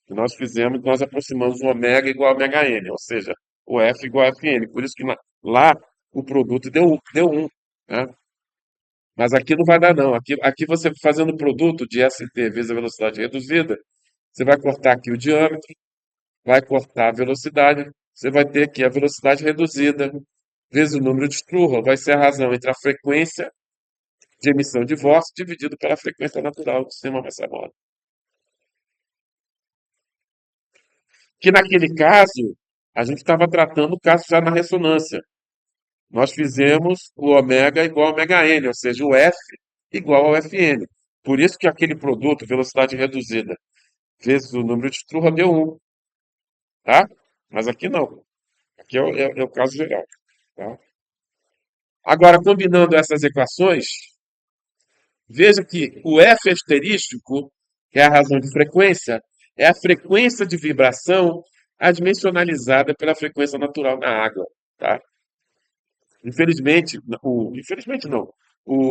Que nós fizemos, nós aproximamos o ômega igual a ômega n, ou seja, o F igual a Fn. Por isso que lá o produto deu 1. Né? Mas aqui não vai dar, não. Aqui você fazendo o produto de ST vezes a velocidade reduzida, você vai cortar aqui o diâmetro, vai cortar a velocidade, você vai ter aqui a velocidade reduzida vezes o número de Strouhal, vai ser a razão entre a frequência de emissão de vórtice dividido pela frequência natural do sistema massa móvel. Que naquele caso, a gente estava tratando o caso já na ressonância. Nós fizemos o ômega igual a ômega n, ou seja, o F igual ao Fn. Por isso que aquele produto, velocidade reduzida, vezes o número de Strouhal deu 1, tá? Mas aqui não. Aqui é o caso geral. Tá? Agora, combinando essas equações, veja que o F asterístico, que é a razão de frequência, é a frequência de vibração adimensionalizada pela frequência natural na água. Tá? Infelizmente não.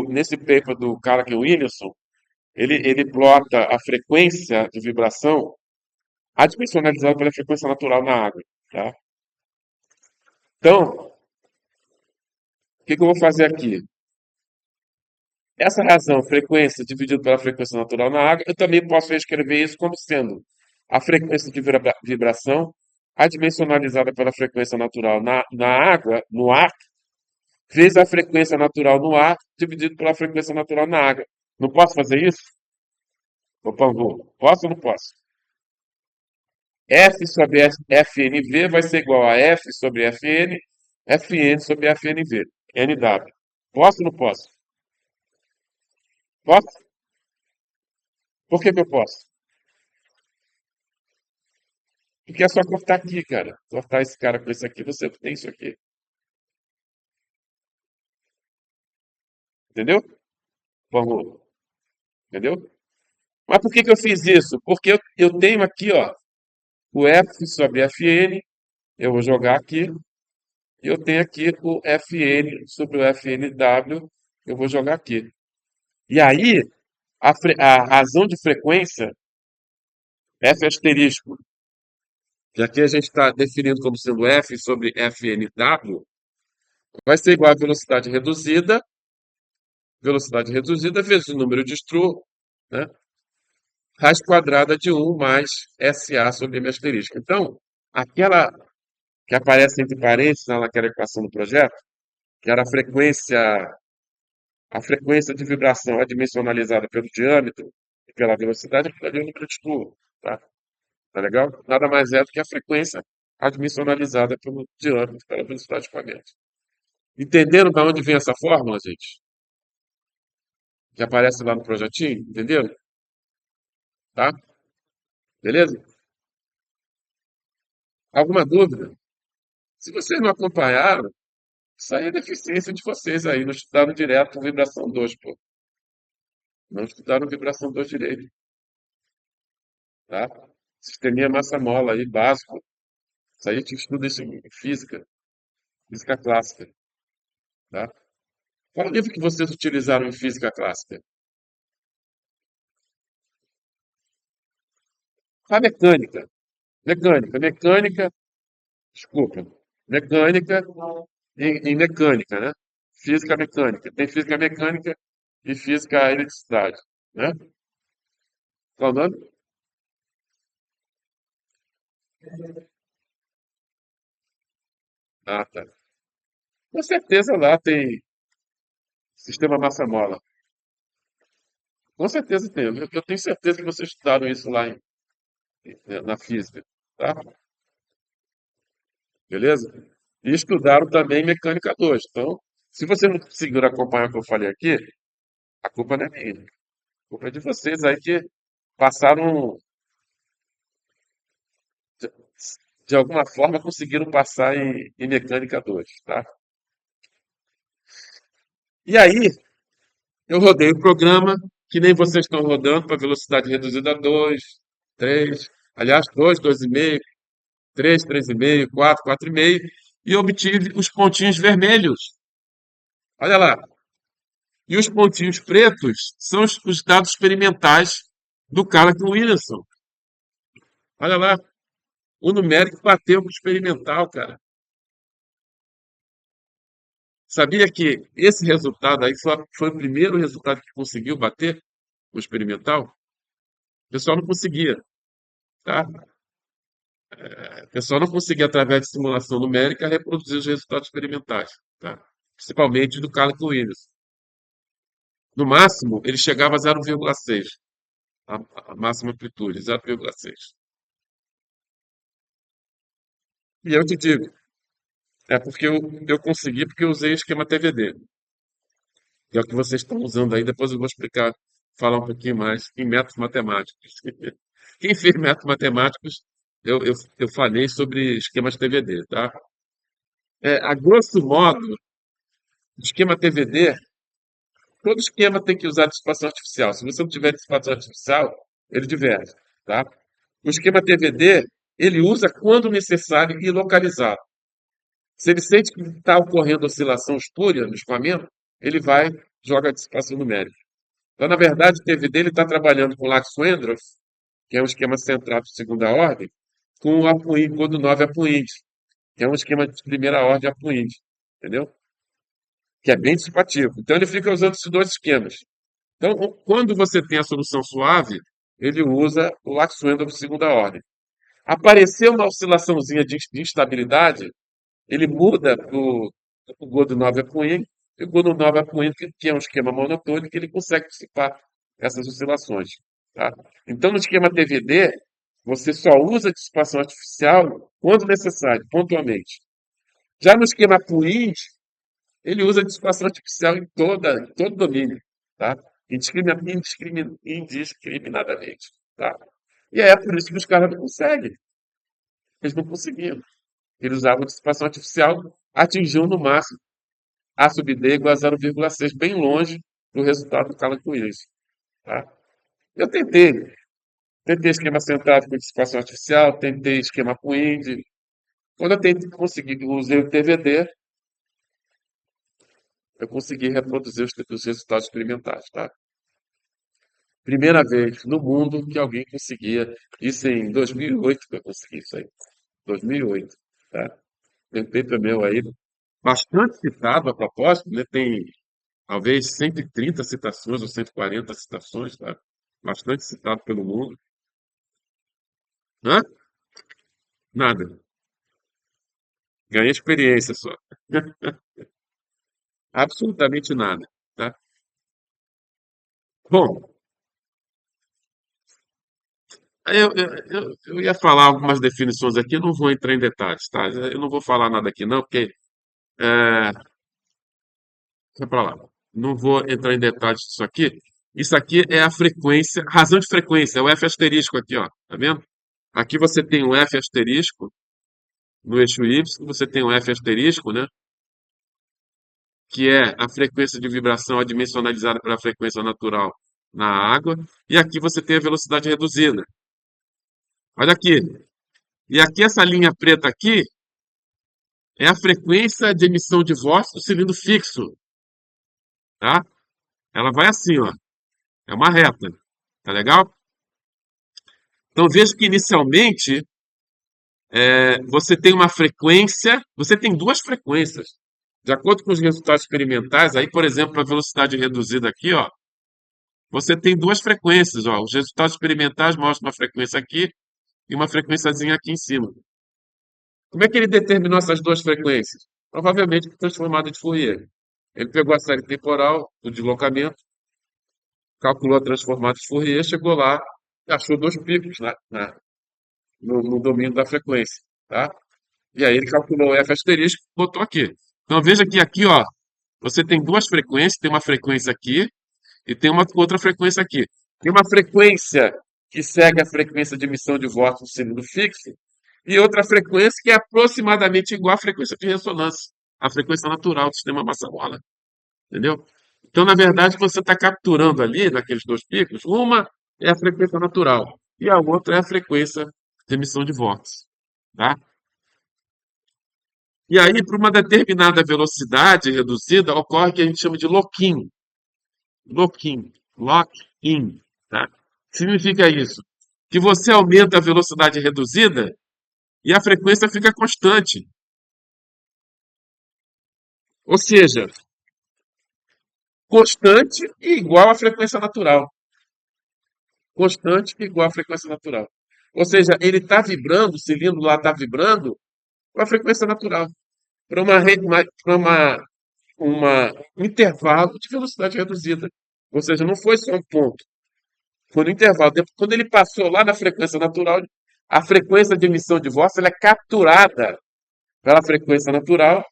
Nesse paper do Callaghan Williamson, ele plota a frequência de vibração adimensionalizada pela frequência natural na água. Tá? Então, o que eu vou fazer aqui? Essa razão, frequência dividido pela frequência natural na água, eu também posso escrever isso como sendo a frequência de vibração adimensionalizada pela frequência natural na água, no ar, vezes a frequência natural no ar dividido pela frequência natural na água. Não posso fazer isso? Opa, vou. Posso ou não posso? F sobre FNV vai ser igual a F sobre Fn, Fn sobre FNV, NW. Posso ou não posso? Posso? Por que que eu posso? Porque é só cortar aqui, cara. Cortar esse cara com esse aqui, você tem isso aqui. Entendeu? Vamos, entendeu? Mas por que que eu fiz isso? Porque eu tenho aqui, ó, o F sobre Fn, eu vou jogar aqui, e eu tenho aqui o Fn sobre o FNW, eu vou jogar aqui. E aí, a razão de frequência, F asterisco, que aqui a gente está definindo como sendo F sobre FNW, vai ser igual a velocidade reduzida vezes o número de Stroh, né? Raiz quadrada de 1 mais SA sobre M asterisco. Então, aquela que aparece entre parênteses naquela equação do projeto, que era a frequência de vibração adimensionalizada pelo diâmetro e pela velocidade, aquilo ali é o número de Stroh, tá? Tá legal? Nada mais é do que a frequência admissionalizada pelo diâmetro, pela velocidade de escoamento. Entenderam de onde vem essa fórmula, gente? Que aparece lá no projetinho? Entenderam? Tá? Beleza? Alguma dúvida? Se vocês não acompanharam, isso aí é deficiência de vocês aí. Não estudaram direto vibração 2, pô. Não estudaram vibração 2 direito, tá? Sisteminha massa-mola aí, básico. Isso aí a gente estuda isso em física, física clássica, tá? Qual o livro que vocês utilizaram em física clássica? A mecânica. Mecânica, desculpa. Mecânica em mecânica, né? Física mecânica. Tem física mecânica e física eletricidade, né? Qual o nome? Ah, tá. Com certeza lá tem sistema massa-mola. Com certeza tem. Eu tenho certeza que vocês estudaram isso lá na física, tá? Beleza? E estudaram também mecânica 2. Então, se você não conseguiram acompanhar o que eu falei aqui, a culpa não é minha. A culpa é de vocês aí que passaram, de, de alguma forma, conseguiram passar em mecânica 2, tá? E aí, eu rodei o programa, que nem vocês estão rodando, para velocidade reduzida a 2, 3, aliás, 2, 2,5, 3, 3,5, 4, 4,5, e obtive os pontinhos vermelhos. Olha lá. E os pontinhos pretos são os dados experimentais do Carlton Williamson. Olha lá. O numérico bateu com o experimental, cara. Sabia que esse resultado aí foi o primeiro resultado que conseguiu bater o experimental? O pessoal não conseguia, tá? O pessoal não conseguia, através de simulação numérica, reproduzir os resultados experimentais, tá? Principalmente do Carlton Williamson. No máximo, ele chegava a 0,6, a máxima amplitude, 0,6. E eu te digo, é porque eu consegui porque eu usei o esquema TVD, que é o que vocês estão usando aí. Depois eu vou explicar, falar um pouquinho mais em métodos matemáticos. Quem fez métodos matemáticos, eu falei sobre esquemas TVD, tá? A grosso modo, o esquema TVD, todo esquema tem que usar dissipação artificial. Se você não tiver dissipação artificial, ele diverge, tá? O esquema TVD, ele usa quando necessário e localizado. Se ele sente que está ocorrendo oscilação espúria no escoamento, ele vai joga a dissipação numérica. Então, na verdade, o TVD ele está trabalhando com Lax-Wendorf, que é um esquema centrado de segunda ordem, com o Apuin, quando 9 Apuins, que é um esquema de primeira ordem Apuins, entendeu? Que é bem dissipativo. Então, ele fica usando esses dois esquemas. Então, quando você tem a solução suave, ele usa o Lax-Wendorf de segunda ordem. Apareceu uma oscilaçãozinha de instabilidade, ele muda o Godo 9 Apuin, e o Godo 9 Apuin, que é um esquema monotônico, ele consegue dissipar essas oscilações. Tá? Então, no esquema TVD, você só usa dissipação artificial quando necessário, pontualmente. Já no esquema Apuin, ele usa dissipação artificial em todo domínio, tá? Indiscriminadamente. Tá? E é por isso que os caras não conseguem. Eles não conseguiam. Eles usavam dissipação artificial, atingiam no máximo A sub D igual a 0,6, bem longe do resultado do Calculus. Tá? Eu tentei esquema centrado com dissipação artificial, tentei esquema com IND. Quando eu tentei conseguir, usei o TVD, eu consegui reproduzir os resultados experimentais. Tá? Primeira vez no mundo que alguém conseguia, isso em 2008 que eu consegui isso aí, 2008. Tá? Tem um paper meu aí, bastante citado a propósito, né? Tem talvez 130 citações ou 140 citações, tá? Bastante citado pelo mundo. Hã? Nada. Ganhei experiência só. Absolutamente nada, tá? Bom, Eu ia falar algumas definições aqui, eu não vou entrar em detalhes, tá? Eu não vou falar nada aqui, não, porque. É, deixa pra lá. Não vou entrar em detalhes disso aqui. Isso aqui é a frequência, razão de frequência, é o F asterisco aqui, ó. Tá vendo? Aqui você tem o F asterisco no eixo Y, você tem o F asterisco, né? Que é a frequência de vibração adimensionalizada pela frequência natural na água. E aqui você tem a velocidade reduzida. Olha aqui. E aqui essa linha preta aqui é a frequência de emissão de voz do cilindro fixo, tá? Ela vai assim, ó. É uma reta. Tá legal? Então veja que inicialmente você tem uma frequência, você tem duas frequências. De acordo com os resultados experimentais, aí, por exemplo, a velocidade reduzida aqui, ó, você tem duas frequências, ó. Os resultados experimentais mostram uma frequência aqui e uma frequênciazinha aqui em cima. Como é que ele determinou essas duas frequências? Provavelmente com transformada de Fourier. Ele pegou a série temporal do deslocamento, calculou a transformada de Fourier, chegou lá e achou dois picos no domínio da frequência, tá? E aí ele calculou o F asterisco e botou aqui. Então veja que aqui, ó, você tem duas frequências, tem uma frequência aqui e tem uma outra frequência aqui. Tem uma frequência que segue a frequência de emissão de voz do cilindro fixo e outra frequência que é aproximadamente igual à frequência de ressonância, a frequência natural do sistema massa-mola, entendeu? Então, na verdade, você está capturando ali, naqueles dois picos, uma é a frequência natural e a outra é a frequência de emissão de voz, tá? E aí, para uma determinada velocidade reduzida, ocorre o que a gente chama de lock-in. Lock-in. Lock-in. Tá? Significa isso? Que você aumenta a velocidade reduzida e a frequência fica constante. Ou seja, constante e igual à frequência natural. Constante e igual à frequência natural. Ou seja, ele está vibrando, o cilindro lá está vibrando com a frequência natural. Para um intervalo de velocidade reduzida. Ou seja, não foi só um ponto. Foi no intervalo. Quando ele passou lá na frequência natural, a frequência de emissão de voz ela é capturada pela frequência natural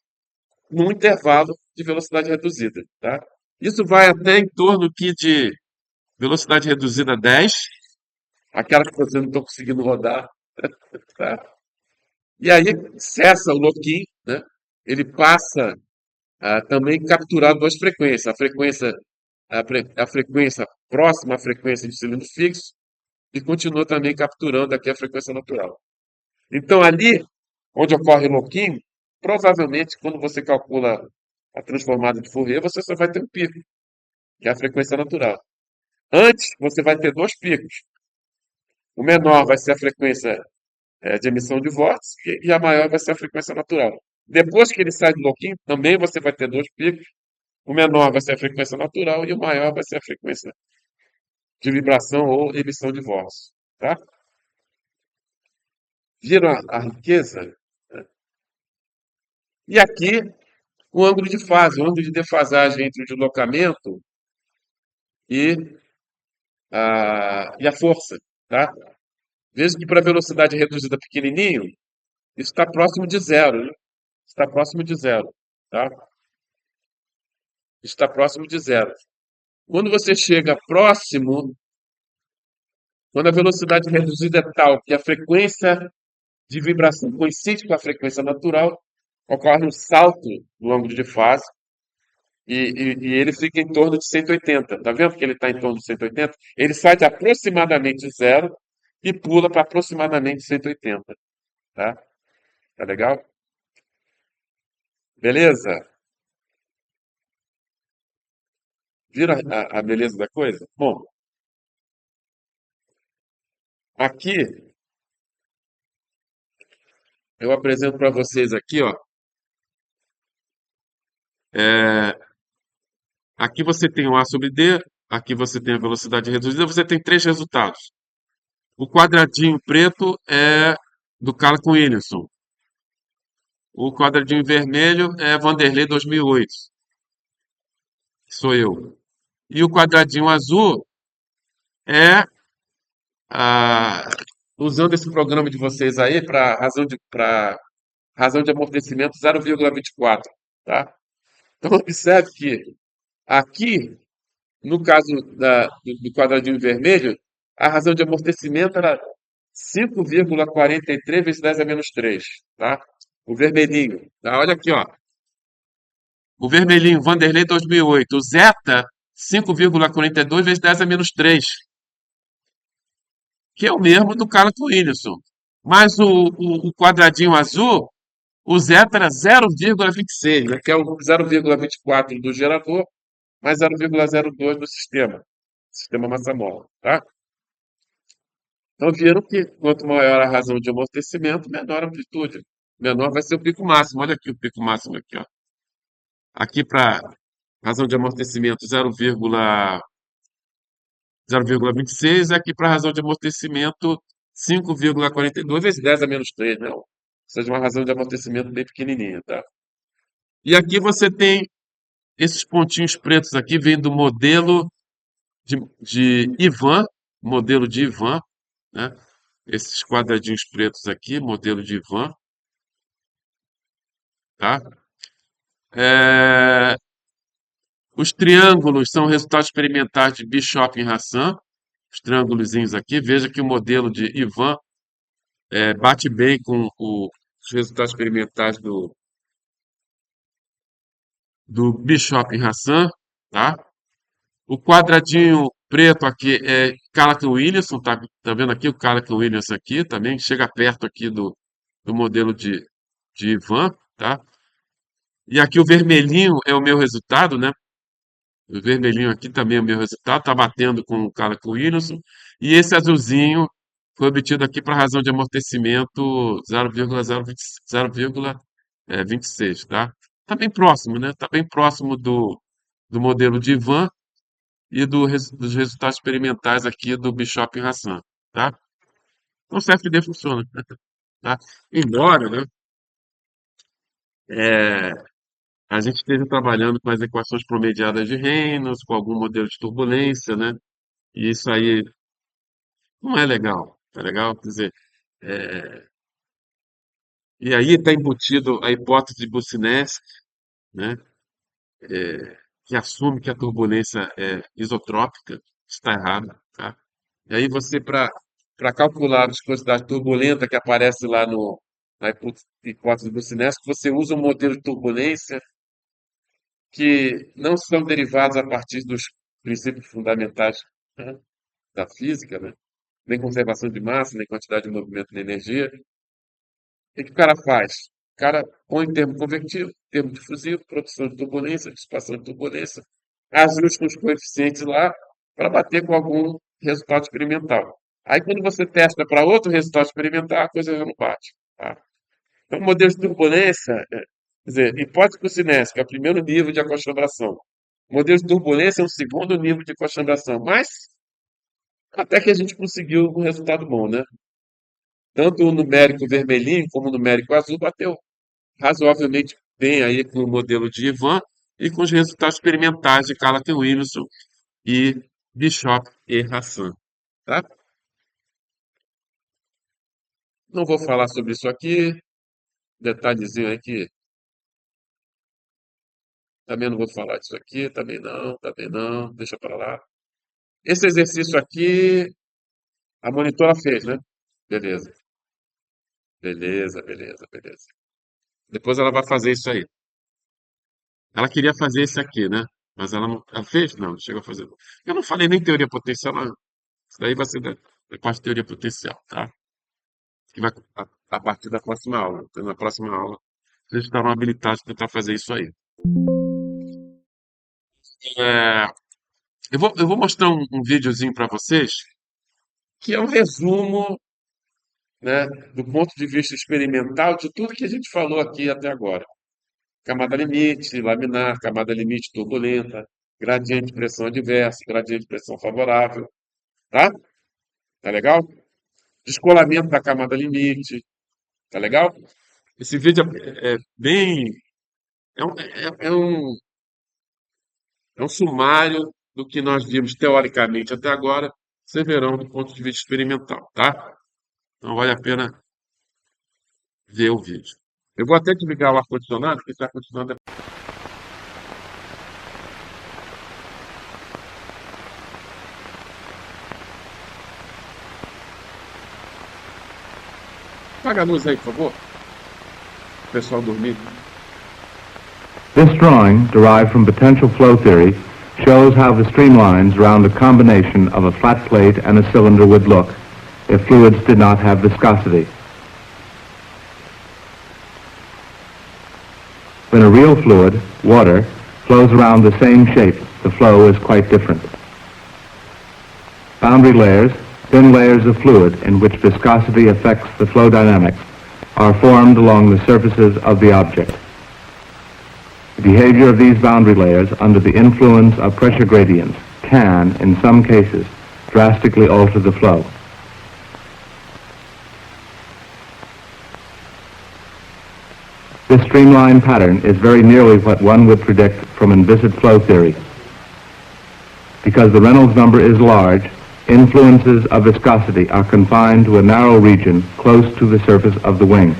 num intervalo de velocidade reduzida. Tá? Isso vai até em torno aqui de velocidade reduzida 10, aquela que você não está conseguindo rodar. Tá? E aí cessa o lock-in, né? Ele passa a também capturar duas frequências. A frequência próxima à frequência de cilindro fixo e continua também capturando aqui a frequência natural. Então, ali onde ocorre o lock-in, provavelmente, quando você calcula a transformada de Fourier, você só vai ter um pico, que é a frequência natural. Antes, você vai ter dois picos. O menor vai ser a frequência de emissão de voz e a maior vai ser a frequência natural. Depois que ele sai do lock-in, também você vai ter dois picos. O menor vai ser a frequência natural e o maior vai ser a frequência de vibração ou emissão de voz. Tá? Viram a riqueza? E aqui, o ângulo de fase, o ângulo de defasagem entre o deslocamento e a força. Tá? Veja que para velocidade reduzida pequenininho, isso está próximo de zero. Né? Está próximo de zero. Tá? Está próximo de zero. Quando você chega próximo, quando a velocidade reduzida é tal que a frequência de vibração coincide com a frequência natural, ocorre um salto no ângulo de fase e ele fica em torno de 180. Tá vendo que ele está em torno de 180? Ele sai de aproximadamente zero e pula para aproximadamente 180. Tá? Tá legal? Beleza? Vira a beleza da coisa? Bom, aqui eu apresento para vocês aqui, ó. é, Aqui você tem o A sobre D, aqui você tem a velocidade reduzida, você tem três resultados. O quadradinho preto é do Carl Williamson. O quadradinho vermelho é Vanderlei 2008, que sou eu. E o quadradinho azul é ah, usando esse programa de vocês aí para razão de amortecimento 0,24, tá? Então observe que aqui, no caso do quadradinho vermelho, a razão de amortecimento era 5,43 vezes 10 a menos 3, tá? O vermelhinho, tá? Olha aqui, ó. O vermelhinho, Vanderlei 2008. O Zeta, 5,42 vezes 10 a menos 3, que é o mesmo do Carlos Williamson. Mas o quadradinho azul, o Zeta era 0,26, né? Que é o 0,24 do gerador, mais 0,02 do sistema massa-mola, tá? Então viram que quanto maior a razão de amortecimento, menor a amplitude. Menor vai ser o pico máximo. Olha aqui o pico máximo aqui, ó. Aqui para razão de amortecimento 0,26, aqui para razão de amortecimento 5,42 vezes 10 a menos 3, né? Ou seja, uma razão de amortecimento bem pequenininha, tá? E aqui você tem esses pontinhos pretos aqui, vem do de Ivan, modelo de Ivan, né? Esses quadradinhos pretos aqui, modelo de Ivan, tá? É, os triângulos são resultados experimentais de Bishop e Hassan, os triângulozinhos aqui. Veja que o modelo de Ivan bate bem com os resultados experimentais do Bishop e Hassan, tá? O quadradinho preto aqui é Callaghan Williamson, tá vendo aqui o Callaghan Williamson aqui também, chega perto aqui do modelo de Ivan, tá? E aqui o vermelhinho é o meu resultado, né? O vermelhinho aqui também é o meu resultado, está batendo com o cara com o Williamson. E esse azulzinho foi obtido aqui para razão de amortecimento 0,26, tá? Está bem próximo, né? Está bem próximo do modelo de Ivan e dos resultados experimentais aqui do Bishop e Hassan, tá? Então o CFD funciona, tá? Embora, né, é, a gente esteja trabalhando com as equações promediadas de Reynolds, com algum modelo de turbulência, né? E isso aí não é legal, tá legal? Quer dizer, e aí está embutido a hipótese de Bucinesc, né? Que assume que a turbulência é isotrópica, está errado, tá? E aí você, para calcular a viscosidade turbulenta que aparece lá na hipótese de Bucinesc, você usa um modelo de turbulência que não são derivados a partir dos princípios fundamentais, né, da física, né? Nem conservação de massa, nem quantidade de movimento de energia. Que o cara faz? O cara põe termo convectivo, termo difusivo, produção de turbulência, dissipação de turbulência, ajusta os coeficientes lá para bater com algum resultado experimental. Aí, quando você testa para outro resultado experimental, a coisa já não bate. Tá? Então, o modelo de turbulência, quer dizer, hipótese cinética é o primeiro nível de acostumbração. O modelo de turbulência é o segundo nível de acostumbração. Mas, até que a gente conseguiu um resultado bom, né? Tanto o numérico vermelhinho como o numérico azul bateu razoavelmente bem aí com o modelo de Ivan e com os resultados experimentais de Callaghan Williamson e Bishop e Hassan, tá? Não vou falar sobre isso aqui, detalhezinho aí que também não vou falar disso aqui, também não, deixa para lá. Esse exercício aqui, a monitora fez, né? Beleza, beleza. Depois ela vai fazer isso aí. Ela queria fazer esse aqui, né? Mas ela não. Ela fez? Não, não chegou a fazer. Eu não falei nem teoria potencial, não. Isso daí vai ser da parte de teoria potencial, tá? Que vai a partir da próxima aula. Então, na próxima aula, vocês estarão habilitados a tentar fazer isso aí. É, eu vou mostrar um videozinho para vocês, que é um resumo, né, do ponto de vista experimental de tudo que a gente falou aqui até agora. Camada limite, laminar, camada limite turbulenta, gradiente de pressão adversa, gradiente de pressão favorável, tá? Tá legal? Descolamento da camada limite, tá legal? Esse vídeo é bem. É um sumário do que nós vimos teoricamente até agora vocês verão do ponto de vista experimental, tá? Então vale a pena ver o vídeo. Eu vou até desligar o ar-condicionado, porque esse ar-condicionado é... Apaga a luz aí, por favor. O pessoal dormir. This drawing, derived from potential flow theory, shows how the streamlines around a combination of a flat plate and a cylinder would look if fluids did not have viscosity. When a real fluid, water, flows around the same shape, the flow is quite different. Boundary layers, thin layers of fluid in which viscosity affects the flow dynamics, are formed along the surfaces of the object. The behavior of these boundary layers under the influence of pressure gradients can, in some cases, drastically alter the flow. This streamline pattern is very nearly what one would predict from inviscid flow theory. Because the Reynolds number is large, influences of viscosity are confined to a narrow region close to the surface of the wing.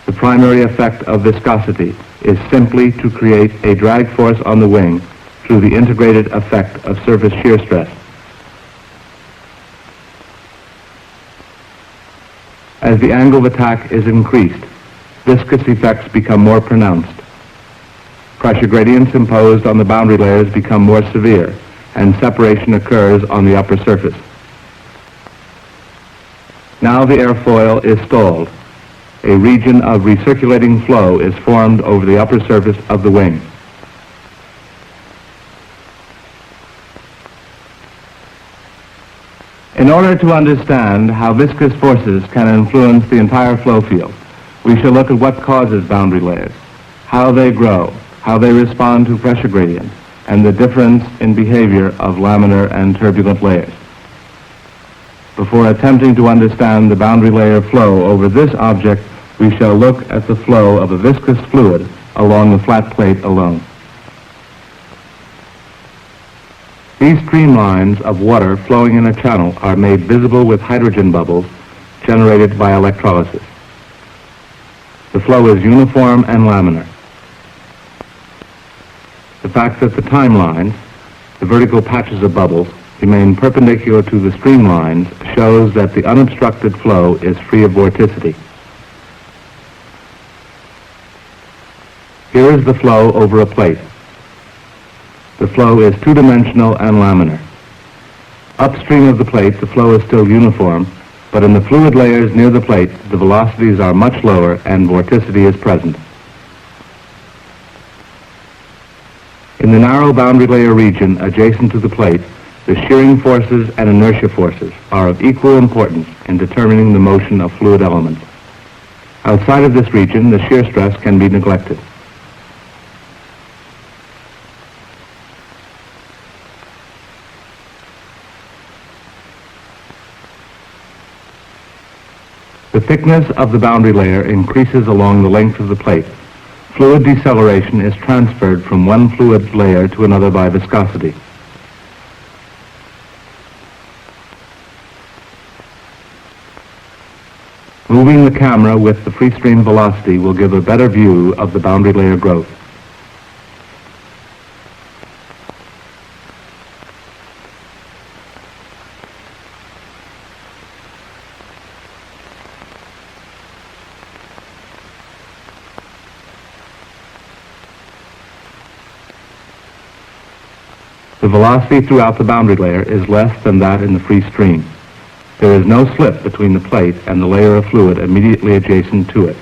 The primary effect of viscosity is simply to create a drag force on the wing through the integrated effect of surface shear stress. As the angle of attack is increased, viscous effects become more pronounced. Pressure gradients imposed on the boundary layers become more severe, and separation occurs on the upper surface. Now the airfoil is stalled. A region of recirculating flow is formed over the upper surface of the wing. In order to understand how viscous forces can influence the entire flow field, we shall look at what causes boundary layers, how they grow, how they respond to pressure gradients, and the difference in behavior of laminar and turbulent layers. Before attempting to understand the boundary layer flow over this object, we shall look at the flow of a viscous fluid along the flat plate alone. These streamlines of water flowing in a channel are made visible with hydrogen bubbles generated by electrolysis. The flow is uniform and laminar. The fact that the timelines, the vertical patches of bubbles, remain perpendicular to the streamlines shows that the unobstructed flow is free of vorticity. Here is the flow over a plate. The flow is two-dimensional and laminar. Upstream of the plate, the flow is still uniform, but in the fluid layers near the plate, the velocities are much lower and vorticity is present. In the narrow boundary layer region adjacent to the plate, the shearing forces and inertia forces are of equal importance in determining the motion of fluid elements. Outside of this region, the shear stress can be neglected. The thickness of the boundary layer increases along the length of the plate. Fluid deceleration is transferred from one fluid layer to another by viscosity. Moving the camera with the free stream velocity will give a better view of the boundary layer growth. The velocity throughout the boundary layer is less than that in the free stream. There is no slip between the plate and the layer of fluid immediately adjacent to it.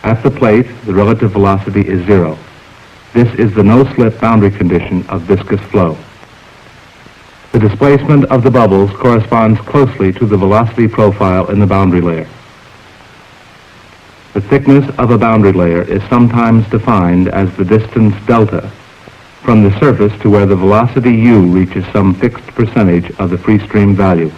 At the plate, the relative velocity is zero. This is the no-slip boundary condition of viscous flow. The displacement of the bubbles corresponds closely to the velocity profile in the boundary layer. The thickness of a boundary layer is sometimes defined as the distance delta from the surface to where the velocity u reaches some fixed percentage of the free stream value.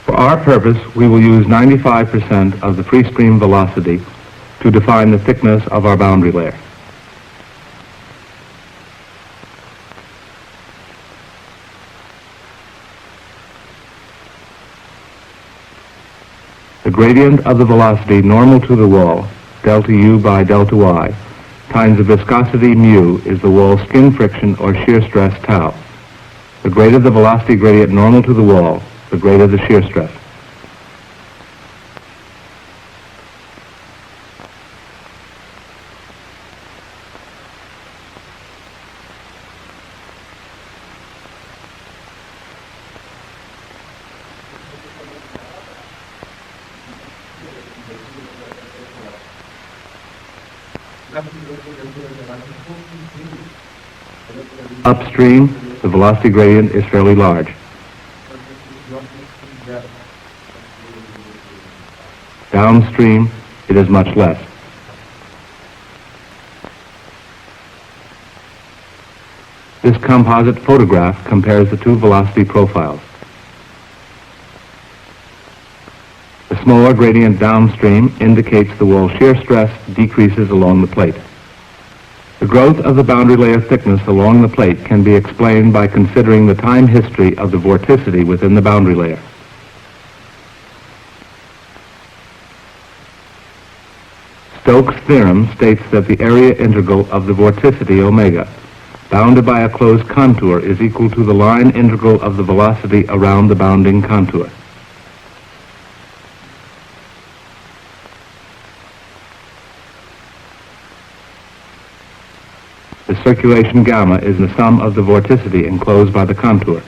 For our purpose, we will use 95% of the free stream velocity to define the thickness of our boundary layer. The gradient of the velocity normal to the wall, delta U by delta Y, times the viscosity mu is the wall skin friction or shear stress tau. The greater the velocity gradient normal to the wall, the greater the shear stress. Upstream, the velocity gradient is fairly large. Downstream, it is much less. This composite photograph compares the two velocity profiles. The smaller gradient downstream indicates the wall shear stress decreases along the plate. The growth of the boundary layer thickness along the plate can be explained by considering the time history of the vorticity within the boundary layer. Stokes' theorem states that the area integral of the vorticity omega, bounded by a closed contour, is equal to the line integral of the velocity around the bounding contour. The circulation gamma is the sum of the vorticity enclosed by the contour.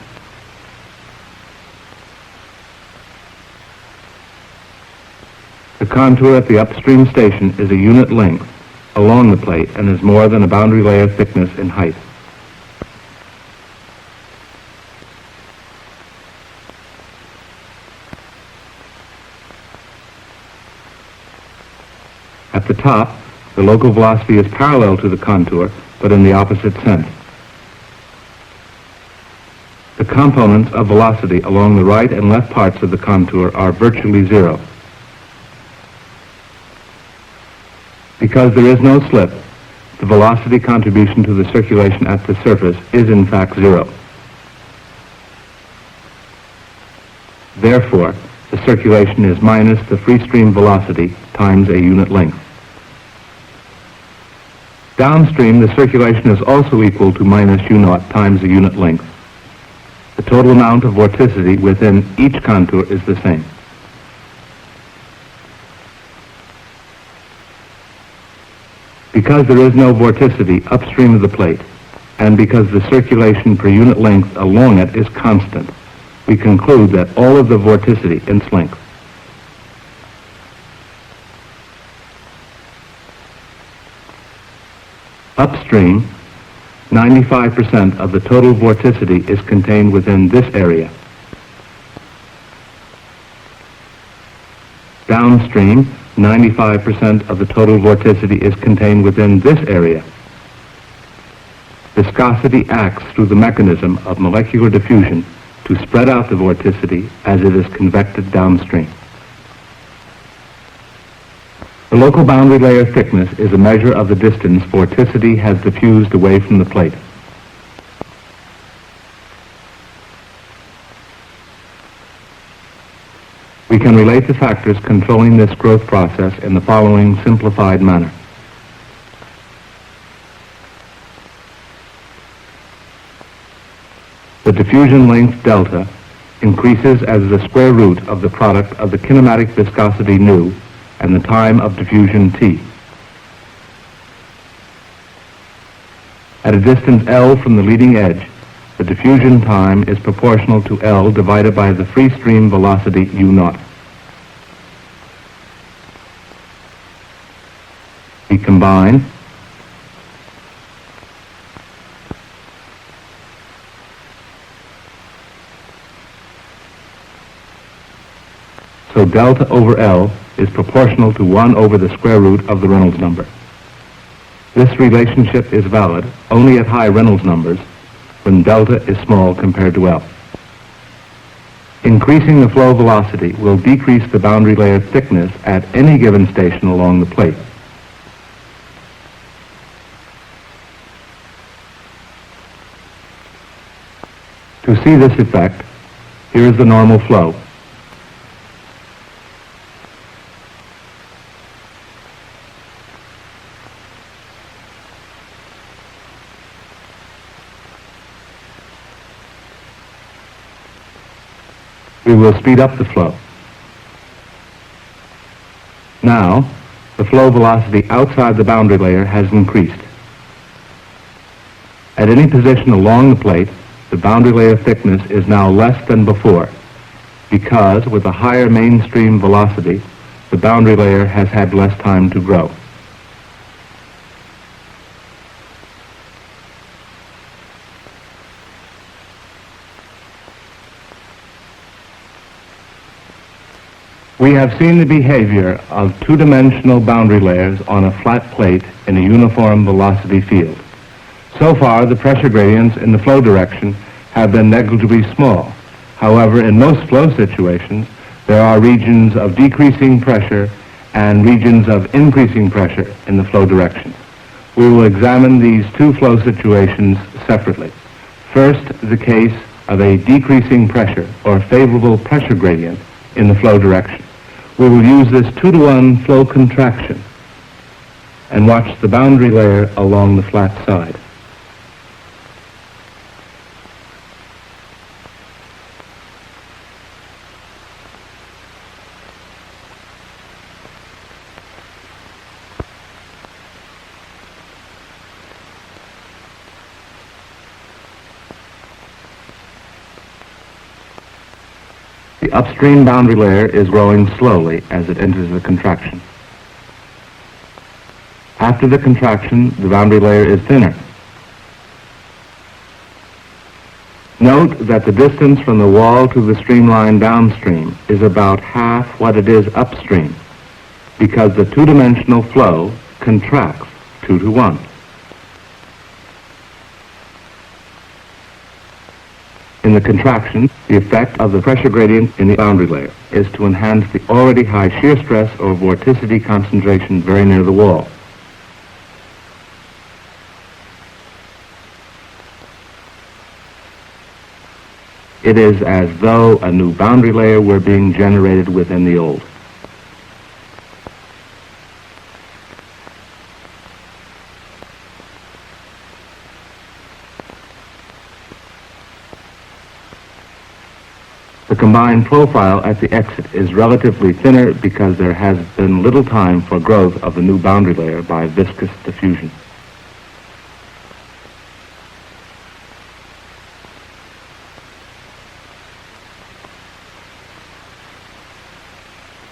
The contour at the upstream station is a unit length along the plate and is more than a boundary layer thickness in height. At the top, the local velocity is parallel to the contour, but in the opposite sense. The components of velocity along the right and left parts of the contour are virtually zero. Because there is no slip, the velocity contribution to the circulation at the surface is in fact zero. Therefore, the circulation is minus the free stream velocity times a unit length. Downstream, the circulation is also equal to minus u naught times the unit length. The total amount of vorticity within each contour is the same. Because there is no vorticity upstream of the plate, and because the circulation per unit length along it is constant, we conclude that all of the vorticity in its length. Upstream, 95% of the total vorticity is contained within this area. Downstream, 95% of the total vorticity is contained within this area. Viscosity acts through the mechanism of molecular diffusion to spread out the vorticity as it is convected downstream. The local boundary layer thickness is a measure of the distance vorticity has diffused away from the plate. We can relate the factors controlling this growth process in the following simplified manner. The diffusion length delta increases as the square root of the product of the kinematic viscosity nu and the time of diffusion t. At a distance L from the leading edge, the diffusion time is proportional to L divided by the free stream velocity u naught. We combine so delta over L is proportional to 1 over the square root of the Reynolds number. This relationship is valid only at high Reynolds numbers when delta is small compared to L. Increasing the flow velocity will decrease the boundary layer thickness at any given station along the plate. To see this effect, here is the normal flow. we will speed up the flow. Now, the flow velocity outside the boundary layer has increased. At any position along the plate, the boundary layer thickness is now less than before, because with a higher mainstream velocity, the boundary layer has had less time to grow. We have seen the behavior of two-dimensional boundary layers on a flat plate in a uniform velocity field. So far, the pressure gradients in the flow direction have been negligibly small. However, in most flow situations, there are regions of decreasing pressure and regions of increasing pressure in the flow direction. We will examine these two flow situations separately. First, the case of a decreasing pressure or favorable pressure gradient in the flow direction. We will use this 2-to-1 flow contraction and watch the boundary layer along the flat side. The upstream boundary layer is growing slowly as it enters the contraction. After the contraction, the boundary layer is thinner. Note that the distance from the wall to the streamline downstream is about half what it is upstream, because the two-dimensional flow contracts 2-to-1. In the contraction, the effect of the pressure gradient in the boundary layer is to enhance the already high shear stress or vorticity concentration very near the wall. It is as though a new boundary layer were being generated within the old. The combined profile at the exit is relatively thinner because there has been little time for growth of the new boundary layer by viscous diffusion.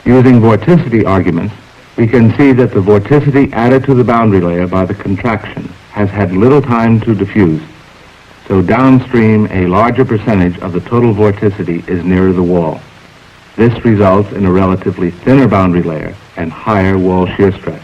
Using vorticity arguments, we can see that the vorticity added to the boundary layer by the contraction has had little time to diffuse. So downstream, a larger percentage of the total vorticity is nearer the wall. This results in a relatively thinner boundary layer and higher wall shear stress.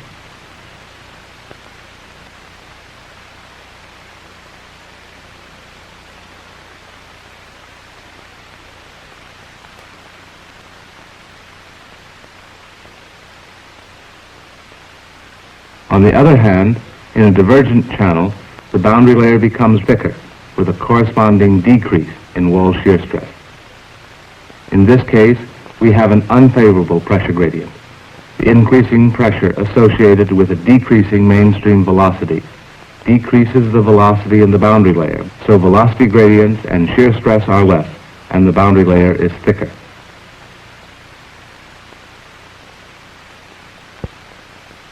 On the other hand, in a divergent channel, the boundary layer becomes thicker, with a corresponding decrease in wall shear stress. In this case, we have an unfavorable pressure gradient. The increasing pressure associated with a decreasing mainstream velocity decreases the velocity in the boundary layer, so velocity gradients and shear stress are less, and the boundary layer is thicker.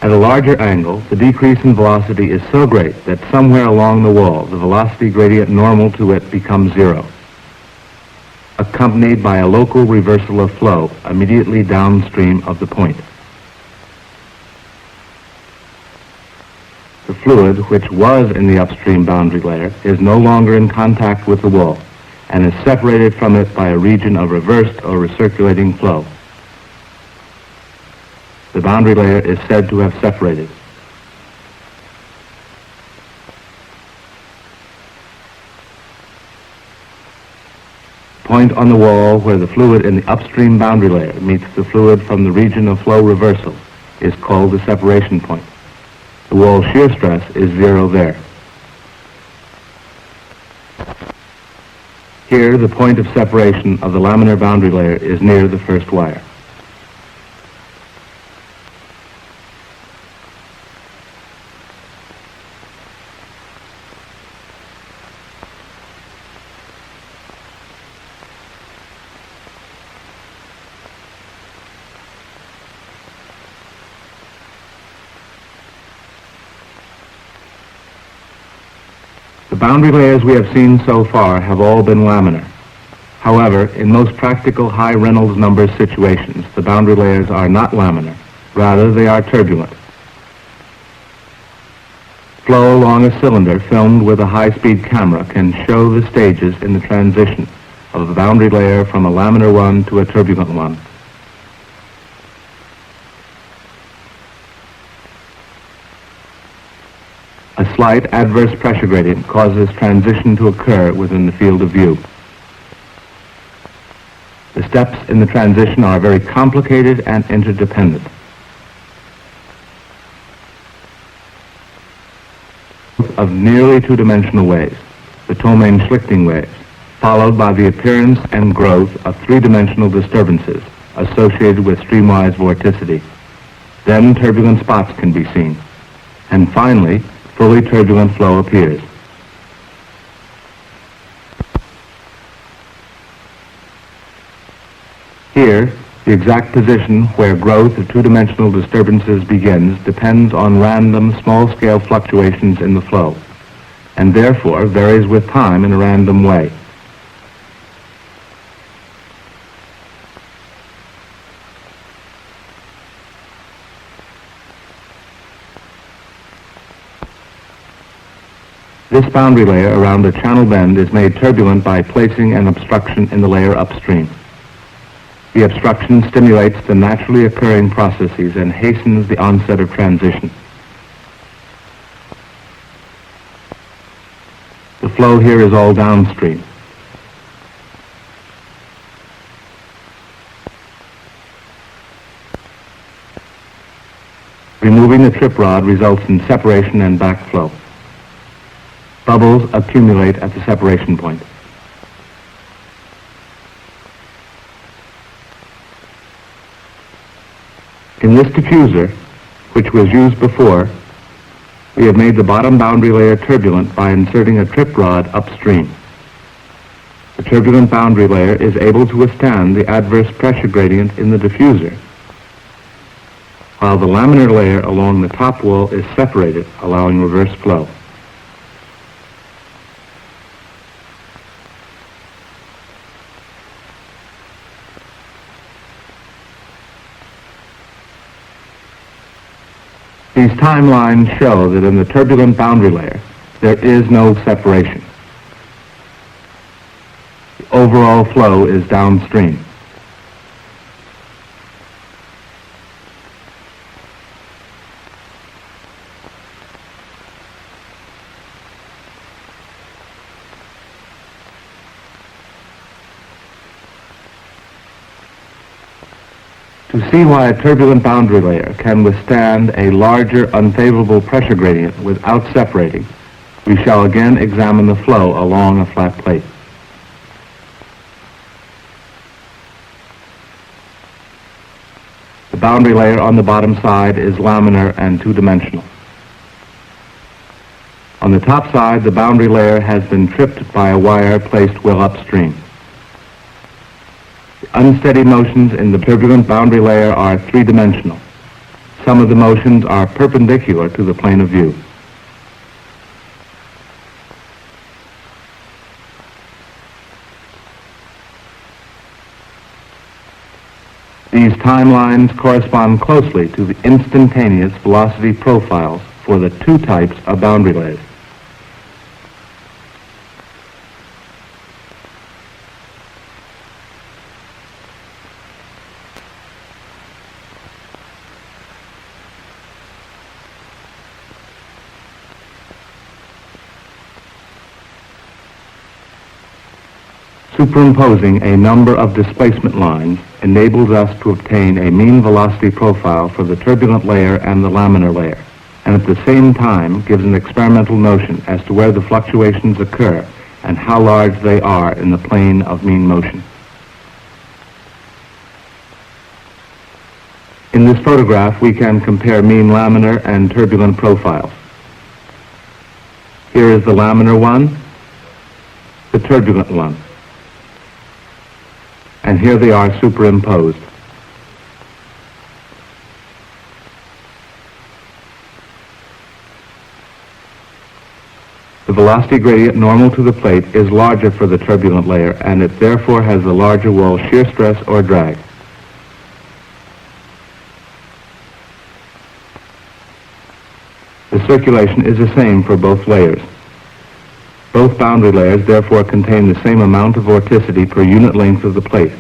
At a larger angle, the decrease in velocity is so great that somewhere along the wall, the velocity gradient normal to it becomes zero, accompanied by a local reversal of flow immediately downstream of the point. The fluid, which was in the upstream boundary layer, is no longer in contact with the wall and is separated from it by a region of reversed or recirculating flow. The boundary layer is said to have separated. Point on the wall where the fluid in the upstream boundary layer meets the fluid from the region of flow reversal is called the separation point. The wall shear stress is zero there. Here, the point of separation of the laminar boundary layer is near the first wire. boundary layers we have seen so far have all been laminar. However, in most practical high Reynolds number situations, the boundary layers are not laminar. Rather, they are turbulent. Flow along a cylinder filmed with a high-speed camera can show the stages in the transition of the boundary layer from a laminar one to a turbulent one. A slight adverse pressure gradient causes transition to occur within the field of view. The steps in the transition are very complicated and interdependent. Of nearly two-dimensional waves, the Thomaine-Schlichting waves, followed by the appearance and growth of three-dimensional disturbances associated with streamwise vorticity. Then turbulent spots can be seen. And finally, fully turbulent flow appears. Here, the exact position where growth of two-dimensional disturbances begins depends on random small-scale fluctuations in the flow, and therefore varies with time in a random way. This boundary layer around a channel bend is made turbulent by placing an obstruction in the layer upstream. The obstruction stimulates the naturally occurring processes and hastens the onset of transition. The flow here is all downstream. Removing the trip rod results in separation and backflow. Bubbles accumulate at the separation point. In this diffuser, which was used before, we have made the bottom boundary layer turbulent by inserting a trip rod upstream. The turbulent boundary layer is able to withstand the adverse pressure gradient in the diffuser, while the laminar layer along the top wall is separated, allowing reverse flow. These timelines show that in the turbulent boundary layer, there is no separation. The overall flow is downstream. To see why a turbulent boundary layer can withstand a larger unfavorable pressure gradient without separating, we shall again examine the flow along a flat plate. The boundary layer on the bottom side is laminar and two-dimensional. On the top side, the boundary layer has been tripped by a wire placed well upstream. Unsteady motions in the turbulent boundary layer are three-dimensional. Some of the motions are perpendicular to the plane of view. These timelines correspond closely to the instantaneous velocity profiles for the two types of boundary layers. Superimposing a number of displacement lines enables us to obtain a mean velocity profile for the turbulent layer and the laminar layer, and at the same time gives an experimental notion as to where the fluctuations occur and how large they are in the plane of mean motion. In this photograph, we can compare mean laminar and turbulent profiles. Here is the laminar one, the turbulent one. And here they are superimposed. The velocity gradient normal to the plate is larger for the turbulent layer, and it therefore has a larger wall shear stress or drag. The circulation is the same for both layers. Both boundary layers therefore contain the same amount of vorticity per unit length of the plate.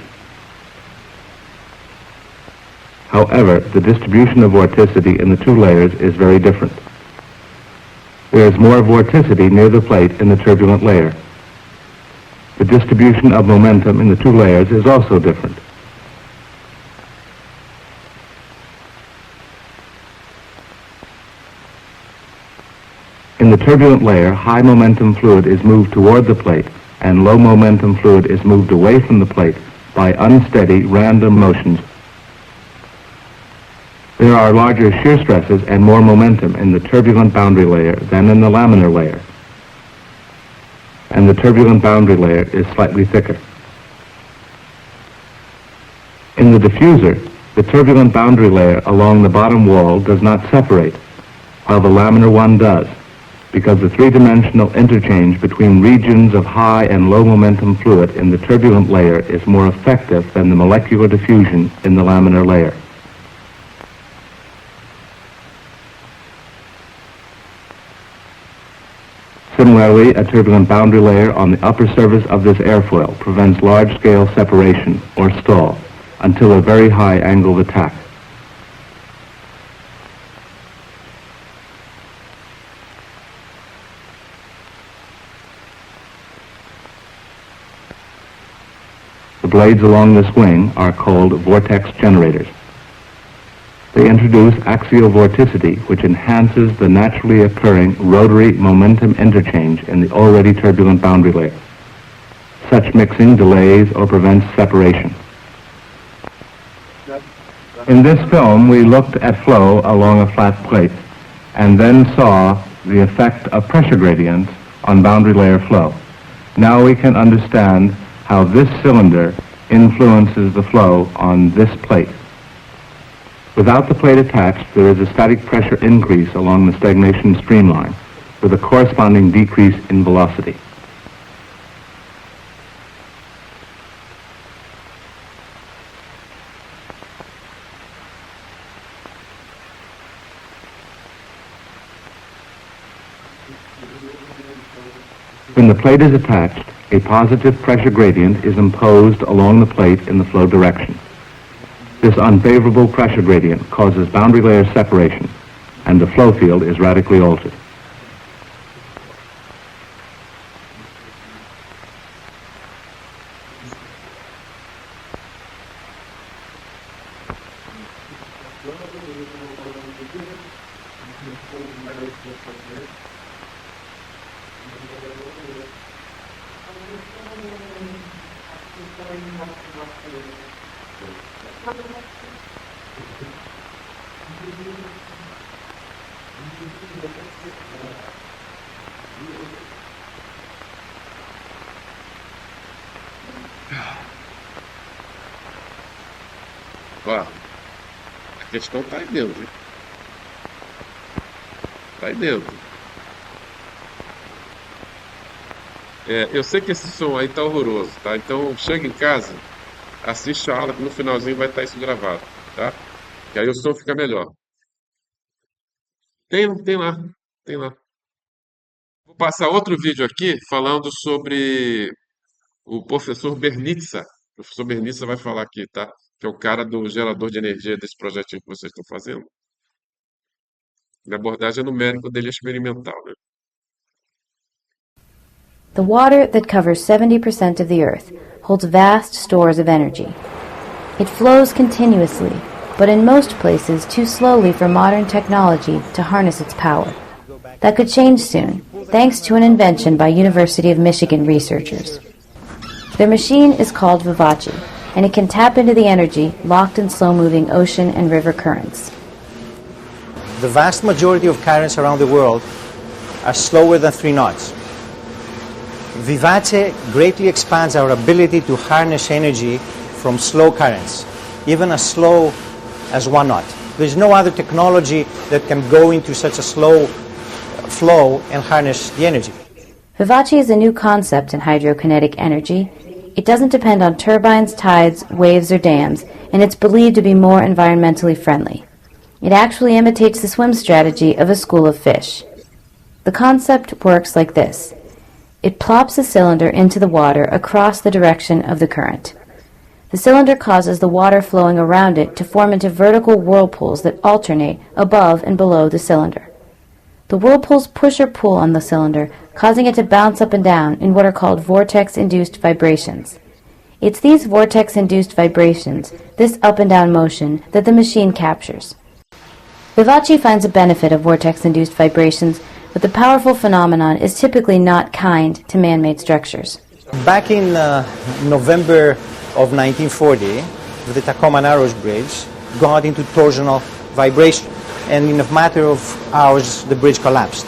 However, the distribution of vorticity in the two layers is very different. There is more vorticity near the plate in the turbulent layer. The distribution of momentum in the two layers is also different. In the turbulent layer, high momentum fluid is moved toward the plate, and low momentum fluid is moved away from the plate by unsteady, random motions. There are larger shear stresses and more momentum in the turbulent boundary layer than in the laminar layer, and the turbulent boundary layer is slightly thicker. In the diffuser, the turbulent boundary layer along the bottom wall does not separate, while the laminar one does, because the three-dimensional interchange between regions of high and low momentum fluid in the turbulent layer is more effective than the molecular diffusion in the laminar layer. Similarly, a turbulent boundary layer on the upper surface of this airfoil prevents large-scale separation, or stall, until a very high angle of attack. The blades along this wing are called vortex generators. They introduce axial vorticity, which enhances the naturally occurring rotary momentum interchange in the already turbulent boundary layer. Such mixing delays or prevents separation. In this film, we looked at flow along a flat plate and then saw the effect of pressure gradients on boundary layer flow. Now we can understand how this cylinder influences the flow on this plate. Without the plate attached, there is a static pressure increase along the stagnation streamline, with a corresponding decrease in velocity. When the plate is attached, a positive pressure gradient is imposed along the plate in the flow direction. This unfavorable pressure gradient causes boundary layer separation, and the flow field is radically altered. Ó, a questão tá aí dentro, hein? Tá aí dentro. Eu sei que esse som aí tá horroroso, tá? Então chega em casa, assiste a aula que no finalzinho vai estar isso gravado, tá? Que aí o som fica melhor. Tem lá, tem lá. Vou passar outro vídeo aqui falando sobre o professor Bernitza. O professor Bernitza vai falar aqui, tá? Que é o cara do gerador de energia desse projetinho que vocês estão fazendo. A abordagem numérica dele é experimental, né? The water that covers 70% of the Earth holds vast stores of energy. It flows continuously, but in most places too slowly for modern technology to harness its power. That could change soon, thanks to an invention by University of Michigan researchers. Their machine is called Vivace, and it can tap into the energy locked in slow-moving ocean and river currents. The vast majority of currents around the world are slower than 3 knots. Vivace greatly expands our ability to harness energy from slow currents, even as slow as 1 knot. There's no other technology that can go into such a slow flow and harness the energy. Vivace is a new concept in hydrokinetic energy. It doesn't depend on turbines, tides, waves, or dams, and it's believed to be more environmentally friendly. It actually imitates the swim strategy of a school of fish. The concept works like this. It plops a cylinder into the water across the direction of the current. The cylinder causes the water flowing around it to form into vertical whirlpools that alternate above and below the cylinder. The whirlpools push or pull on the cylinder, causing it to bounce up and down in what are called vortex-induced vibrations. It's these vortex-induced vibrations, this up and down motion, that the machine captures. Vivace finds a benefit of vortex-induced vibrations, but the powerful phenomenon is typically not kind to man-made structures. Back in November of 1940, the Tacoma Narrows Bridge got into torsional vibration, and in a matter of hours the bridge collapsed.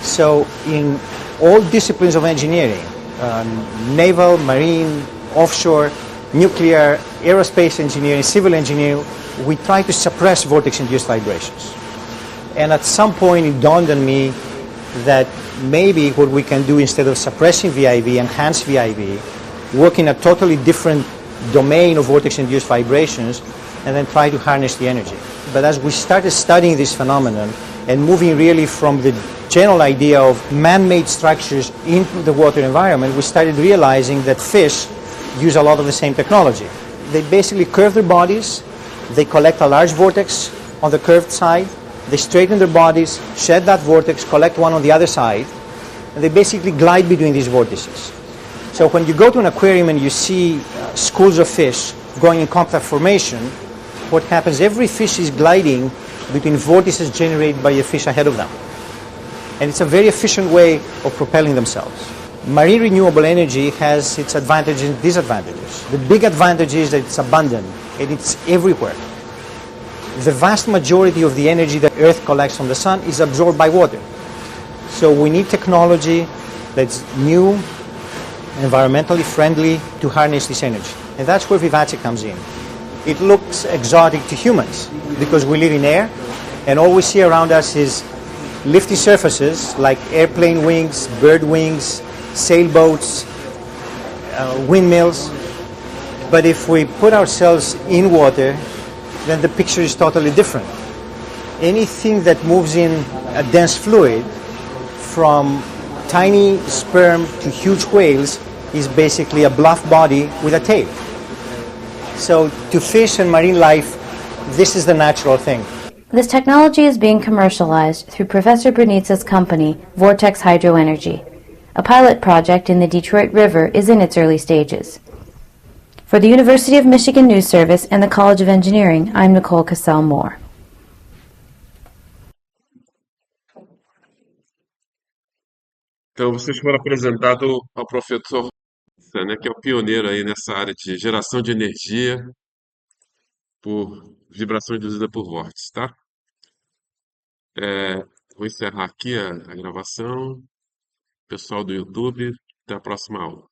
So in all disciplines of engineering, naval, marine, offshore, nuclear, aerospace engineering, civil engineering, we try to suppress vortex-induced vibrations. And at some point it dawned on me that maybe what we can do, instead of suppressing VIV, enhance VIV, work in a totally different domain of vortex-induced vibrations, and then try to harness the energy. But as we started studying this phenomenon and moving really from the general idea of man-made structures into the water environment, we started realizing that fish use a lot of the same technology. They basically curve their bodies, they collect a large vortex on the curved side, they straighten their bodies, shed that vortex, collect one on the other side, and they basically glide between these vortices. So when you go to an aquarium and you see schools of fish going in contact formation, what happens, every fish is gliding between vortices generated by a fish ahead of them. And it's a very efficient way of propelling themselves. Marine renewable energy has its advantages and disadvantages. The big advantage is that it's abundant and it's everywhere. The vast majority of the energy that Earth collects from the sun is absorbed by water. So we need technology that's new, environmentally friendly to harness this energy. And that's where Vivace comes in. It looks exotic to humans because we live in air and all we see around us is lifty surfaces like airplane wings, bird wings, sailboats, windmills. But if we put ourselves in water, then the picture is totally different. Anything that moves in a dense fluid, from tiny sperm to huge whales, is basically a bluff body with a tail. So to fish and marine life, this is the natural thing. This technology is being commercialized through Professor Brunitsa's company, Vortex Hydroenergy. A pilot project in the Detroit River is in its early stages. For the University of Michigan News Service and the College of Engineering, I'm Nicole Cassell-Moore. Então, vocês foram apresentados ao professor, né, que é o pioneiro aí nessa área de geração de energia por vibração induzida por vórtices, tá? Vou encerrar aqui a gravação. Pessoal do YouTube, até a próxima aula.